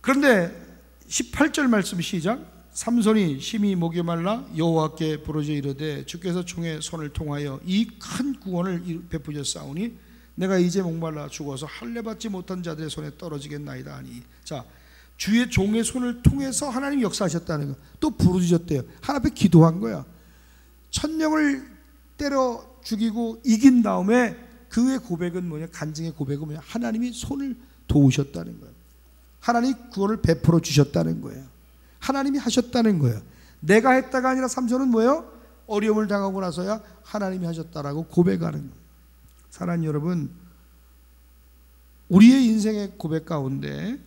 그런데 18절 말씀 시작. 삼손이 심히 목이 말라 여호와께 부르짖어 이르되 주께서 종의 손을 통하여 이 큰 구원을 베푸셨사오니 내가 이제 목말라 죽어서 할례받지 못한 자들의 손에 떨어지겠나이다 하니. 자, 주의 종의 손을 통해서 하나님이 역사하셨다는 거. 또 부르짖었대요. 하나님 앞에 기도한 거야. 1000명을 때려 죽이고 이긴 다음에 그의 고백은 뭐냐? 간증의 고백은 뭐냐? 하나님이 손을 도우셨다는 거예요. 하나님이 구원을 베풀어 주셨다는 거예요. 하나님이 하셨다는 거예요. 내가 했다가 아니라 삼손은 뭐예요? 어려움을 당하고 나서야 하나님이 하셨다라고 고백하는 거예요. 사랑하는 여러분, 우리의 인생의 고백 가운데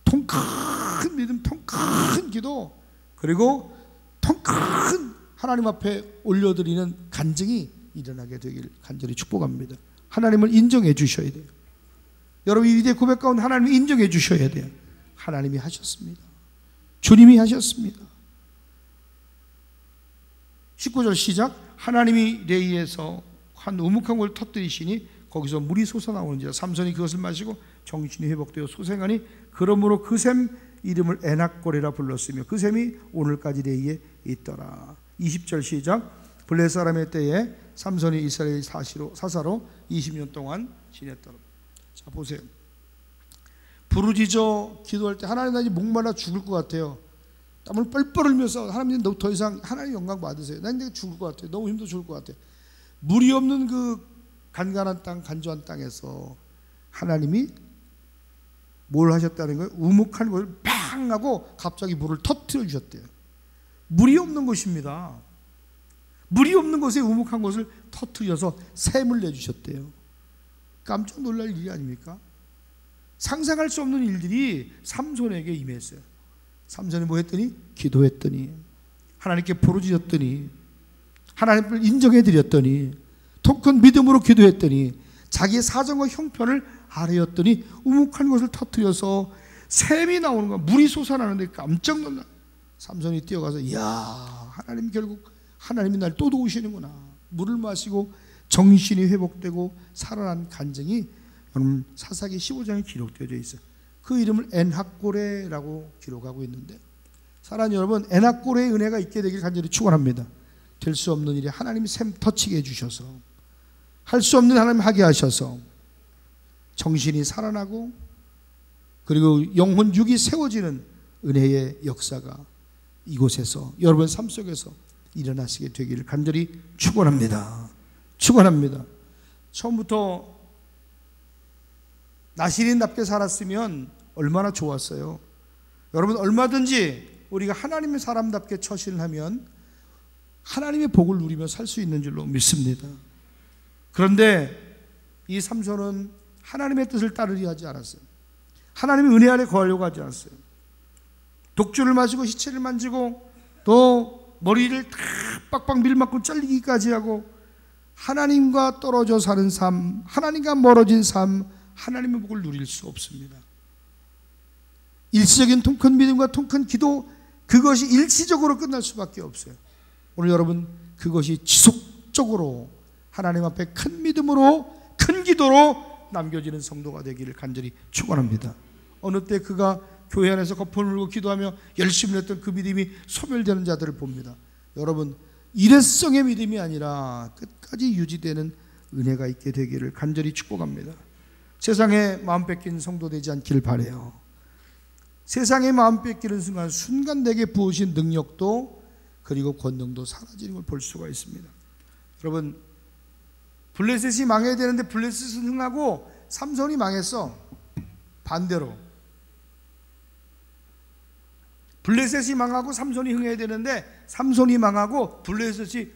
통 큰 믿음, 통 큰 기도, 그리고 통 큰 하나님 앞에 올려드리는 간증이 일어나게 되길 간절히 축복합니다. 하나님을 인정해 주셔야 돼요. 여러분 이 위대 고백 가운데 하나님이 인정해 주셔야 돼요. 하나님이 하셨습니다. 주님이 하셨습니다. 19절 시작. 하나님이 레이에서 한 우묵한 곳을 터뜨리시니 거기서 물이 솟아나오는지라 삼손이 그것을 마시고 정신이 회복되어 소생하니 그러므로 그 샘 이름을 에낙고레라 불렀으며 그 샘이 오늘까지 레이에 있더라. 20절 시작. 블레 사람의 때에 삼손이 이스라엘 사사로 20년 동안 지냈더라. 자 보세요. 부르짖어 기도할 때 하나님 나 이제 목말라 죽을 것 같아요. 땀을 뻘뻘 흘면서 하나님 너 더 이상 하나님 영광 받으세요. 난 이제 죽을 것 같아요. 너무 힘들어 죽을 것 같아요. 물이 없는 그 간간한 땅 간조한 땅에서 하나님이 뭘 하셨다는 거예요? 우묵한 것을 팡 하고 갑자기 물을 터뜨려 주셨대요. 물이 없는 곳입니다. 물이 없는 곳에 우묵한 곳을 터뜨려서 샘을 내주셨대요. 깜짝 놀랄 일이 아닙니까? 상상할 수 없는 일들이 삼손에게 임했어요. 삼손이 뭐 했더니? 기도했더니 하나님께 부르짖었더니 하나님을 인정해 드렸더니 더 큰 믿음으로 기도했더니 자기의 사정과 형편을 아뢰었더니 우묵한 곳을 터뜨려서 샘이 나오는 거야. 물이 솟아나는데 깜짝 놀라. 삼손이 뛰어가서 이야 하나님 결국 하나님이 날 또 도우시는구나. 물을 마시고 정신이 회복되고 살아난 간증이 여러분 사사기 15장에 기록되어 있어요. 그 이름을 엔학고레라고 기록하고 있는데 사랑하는 여러분 엔학고레의 은혜가 있게 되길 간절히 축원합니다. 될 수 없는 일에 하나님이 샘 터치게 해주셔서 할 수 없는 하나님 하게 하셔서 정신이 살아나고 그리고 영혼 육이 세워지는 은혜의 역사가 이곳에서 여러분 삶 속에서 일어나시게 되기를 간절히 축원합니다. 축원합니다. 처음부터 나시린답게 살았으면 얼마나 좋았어요. 여러분 얼마든지 우리가 하나님의 사람답게 처신을 하면 하나님의 복을 누리며 살 수 있는 줄로 믿습니다. 그런데 이 삼손은 하나님의 뜻을 따르려 하지 않았어요. 하나님의 은혜 아래 거하려고 하지 않았어요. 독주를 마시고 시체를 만지고 또 머리를 다 빡빡 밀만큼 잘리기까지 하고 하나님과 떨어져 사는 삶, 하나님과 멀어진 삶, 하나님의 복을 누릴 수 없습니다. 일시적인 통큰 믿음과 통큰 기도, 그것이 일시적으로 끝날 수밖에 없어요. 오늘 여러분 그것이 지속적으로 하나님 앞에 큰 믿음으로 큰 기도로 남겨지는 성도가 되기를 간절히 축원합니다. 어느 때 그가 교회 안에서 거품을 물고 기도하며 열심히 했던 그 믿음이 소멸되는 자들을 봅니다. 여러분 일회성의 믿음이 아니라 끝까지 유지되는 은혜가 있게 되기를 간절히 축복합니다. 세상에 마음 뺏긴 성도 되지 않기를 바라요. 세상에 마음 뺏기는 순간 내게 부으신 능력도 그리고 권능도 사라지는 걸 볼 수가 있습니다. 여러분 블레셋이 망해야 되는데 블레셋은 흥하고 삼손이 망했어. 반대로 블레셋이 망하고 삼손이 흥해야 되는데 삼손이 망하고 블레셋이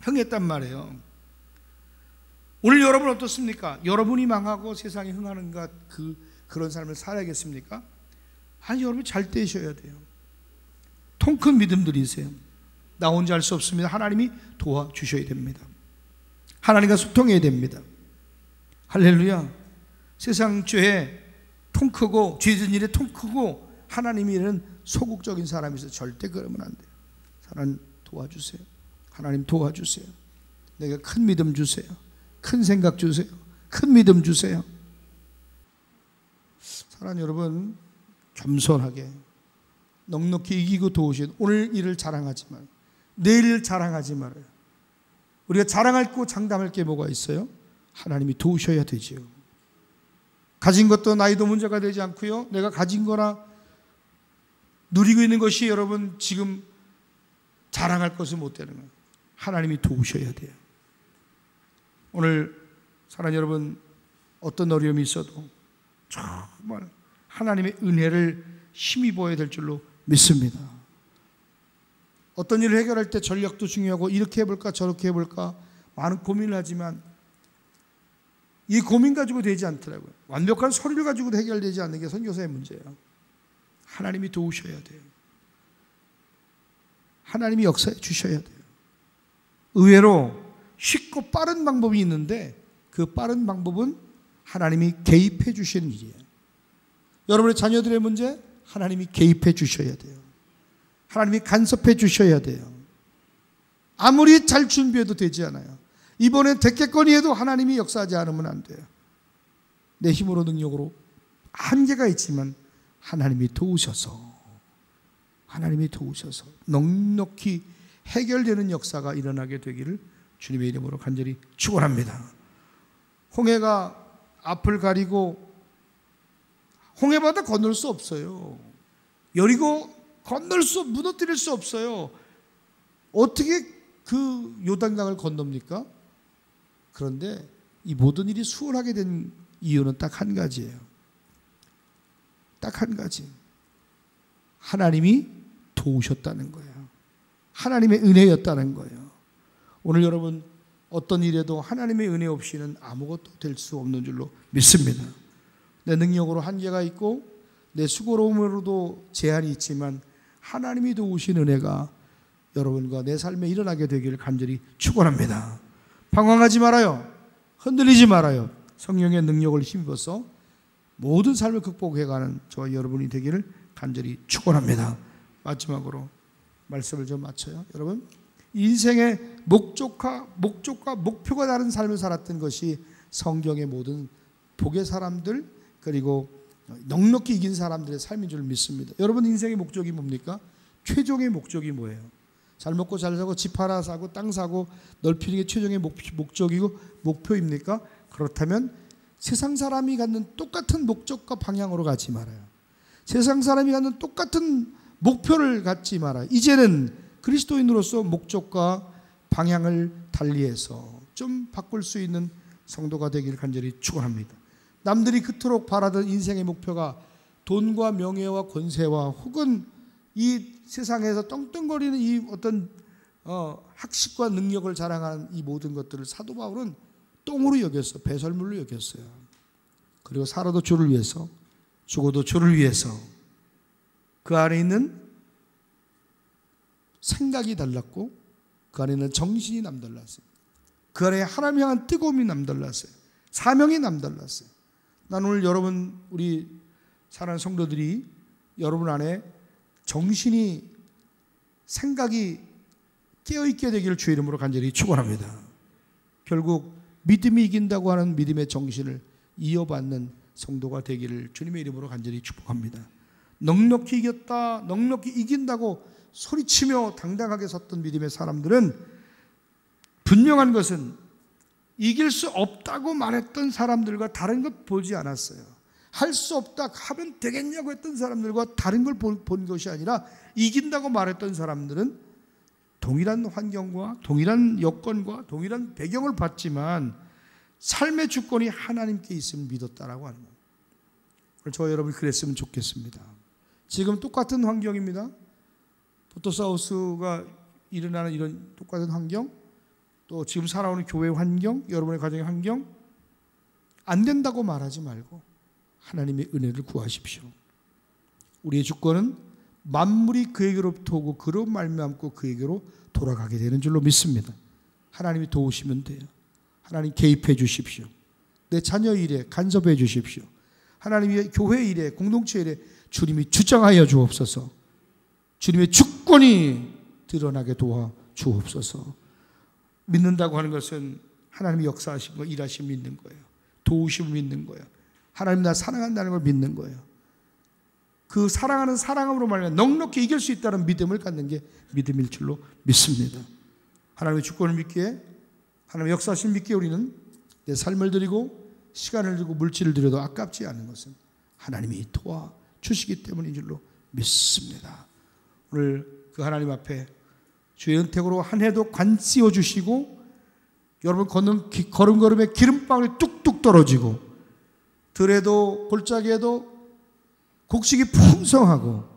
흥했단 말이에요. 오늘 여러분 어떻습니까? 여러분이 망하고 세상이 흥하는가 그런 삶을 살아야겠습니까? 아니 여러분 잘 떼셔야 돼요. 통큰 믿음 들이세요. 나 혼자 할 수 없습니다. 하나님이 도와주셔야 됩니다. 하나님과 소통해야 됩니다. 할렐루야. 세상 죄에 통 크고 죄진 일에 통 크고 하나님이 이런 소극적인 사람이 있어서 절대 그러면 안 돼요. 하나님 도와주세요. 하나님 도와주세요. 내게 큰 믿음 주세요. 큰 생각 주세요. 큰 믿음 주세요. 사랑하는 여러분 겸손하게 넉넉히 이기고 도우신 오늘 일을 자랑하지 말아요. 내일 일을 자랑하지 말아요. 우리가 자랑할 거 장담할 게 뭐가 있어요? 하나님이 도우셔야 되지요. 가진 것도 나이도 문제가 되지 않고요. 내가 가진 거나 누리고 있는 것이 여러분 지금 자랑할 것은 못 되는 거예요. 하나님이 도우셔야 돼요. 오늘 사랑하는 여러분 어떤 어려움이 있어도 정말 하나님의 은혜를 힘입어야 될 줄로 믿습니다. 어떤 일을 해결할 때 전략도 중요하고 이렇게 해볼까 저렇게 해볼까 많은 고민을 하지만 이 고민 가지고 되지 않더라고요. 완벽한 서류를 가지고도 해결되지 않는 게 선교사의 문제예요. 하나님이 도우셔야 돼요. 하나님이 역사해 주셔야 돼요. 의외로 쉽고 빠른 방법이 있는데 그 빠른 방법은 하나님이 개입해 주시는 일이에요. 여러분의 자녀들의 문제, 하나님이 개입해 주셔야 돼요. 하나님이 간섭해 주셔야 돼요. 아무리 잘 준비해도 되지 않아요. 이번엔 됐겠거니 해도 하나님이 역사하지 않으면 안 돼요. 내 힘으로 능력으로 한계가 있지만 하나님이 도우셔서 넉넉히 해결되는 역사가 일어나게 되기를 주님의 이름으로 간절히 축원합니다. 홍해가 앞을 가리고 홍해바다 건널 수 없어요. 여리고 무너뜨릴 수 없어요. 어떻게 그 요단강을 건넙니까? 그런데 이 모든 일이 수월하게 된 이유는 딱 한 가지예요. 딱 한 가지. 하나님이 도우셨다는 거예요. 하나님의 은혜였다는 거예요. 오늘 여러분 어떤 일에도 하나님의 은혜 없이는 아무것도 될 수 없는 줄로 믿습니다. 내 능력으로 한계가 있고 내 수고로움으로도 제한이 있지만 하나님이 도우신 은혜가 여러분과 내 삶에 일어나게 되기를 간절히 축원합니다. 방황하지 말아요. 흔들리지 말아요. 성령의 능력을 힘입어서 모든 삶을 극복해가는 저와 여러분이 되기를 간절히 축원합니다. 마지막으로 말씀을 좀 마쳐요. 여러분, 인생의 목적과 목표가 다른 삶을 살았던 것이 성경의 모든 복의 사람들 그리고 넉넉히 이긴 사람들의 삶인 줄 믿습니다. 여러분 인생의 목적이 뭡니까? 최종의 목적이 뭐예요? 잘 먹고 잘 사고 집 하나 사고 땅 사고 넓히는 게 최종의 목적이고 목표입니까? 그렇다면 세상 사람이 갖는 똑같은 목적과 방향으로 가지 말아요. 세상 사람이 갖는 똑같은 목표를 갖지 말아요. 이제는 그리스도인으로서 목적과 방향을 달리해서 좀 바꿀 수 있는 성도가 되기를 간절히 축원합니다. 남들이 그토록 바라던 인생의 목표가 돈과 명예와 권세와 혹은 이 세상에서 떵떵거리는 이 어떤 학식과 능력을 자랑하는 이 모든 것들을 사도 바울은 똥으로 여겼어요. 배설물로 여겼어요. 그리고 살아도 주를 위해서 죽어도 주를 위해서 그 안에 있는 생각이 달랐고 그 안에 있는 정신이 남달랐어요. 그 안에 하나님 향한 뜨거움이 남달랐어요. 사명이 남달랐어요. 난 오늘 여러분 우리 사랑하는 성도들이 여러분 안에 정신이 생각이 깨어있게 되기를 주의 이름으로 간절히 축원합니다. 결국 믿음이 이긴다고 하는 믿음의 정신을 이어받는 성도가 되기를 주님의 이름으로 간절히 축복합니다. 넉넉히 이겼다, 넉넉히 이긴다고 소리치며 당당하게 섰던 믿음의 사람들은 분명한 것은 이길 수 없다고 말했던 사람들과 다른 것 보지 않았어요. 할 수 없다 하면 되겠냐고 했던 사람들과 다른 걸 본 것이 아니라 이긴다고 말했던 사람들은 동일한 환경과 동일한 여건과 동일한 배경을 봤지만 삶의 주권이 하나님께 있음을 믿었다라고 하는 거예요. 저와 여러분이 그랬으면 좋겠습니다. 지금 똑같은 환경입니다. 포토스하우스가 일어나는 이런 똑같은 환경, 또 지금 살아오는 교회 환경, 여러분의 가정의 환경, 안 된다고 말하지 말고 하나님의 은혜를 구하십시오. 우리의 주권은 만물이 그에게로부터 오고 그로 말미암고 그에게로 돌아가게 되는 줄로 믿습니다. 하나님이 도우시면 돼요. 하나님 개입해 주십시오. 내 자녀 일에 간섭해 주십시오. 하나님의 교회 일에 공동체 일에 주님이 주장하여 주옵소서. 주님의 주권이 드러나게 도와 주옵소서. 믿는다고 하는 것은 하나님이 역사하신 거, 일하심 믿는 거예요. 도우심을 믿는 거예요. 하나님 나 사랑한다는 걸 믿는 거예요. 그 사랑하는 사랑함으로 말하면 넉넉히 이길 수 있다는 믿음을 갖는 게 믿음일 줄로 믿습니다. 하나님의 주권을 믿기에, 하나님의 역사하심을 믿기에 우리는 내 삶을 드리고 시간을 들이고 물질을 들여도 아깝지 않은 것은 하나님이 도와주시기 때문인 줄로 믿습니다. 오늘 그 하나님 앞에 주의 은택으로 한 해도 관 씌워주시고 여러분 걷는 걸음걸음에 기름방울이 뚝뚝 떨어지고 들에도 골짜기에도 곡식이 풍성하고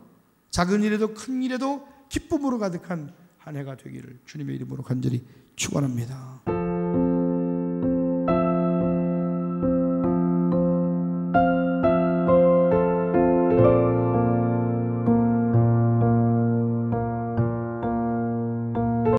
작은 일에도 큰 일에도 기쁨으로 가득한 한 해가 되기를 주님의 이름으로 간절히 축원합니다.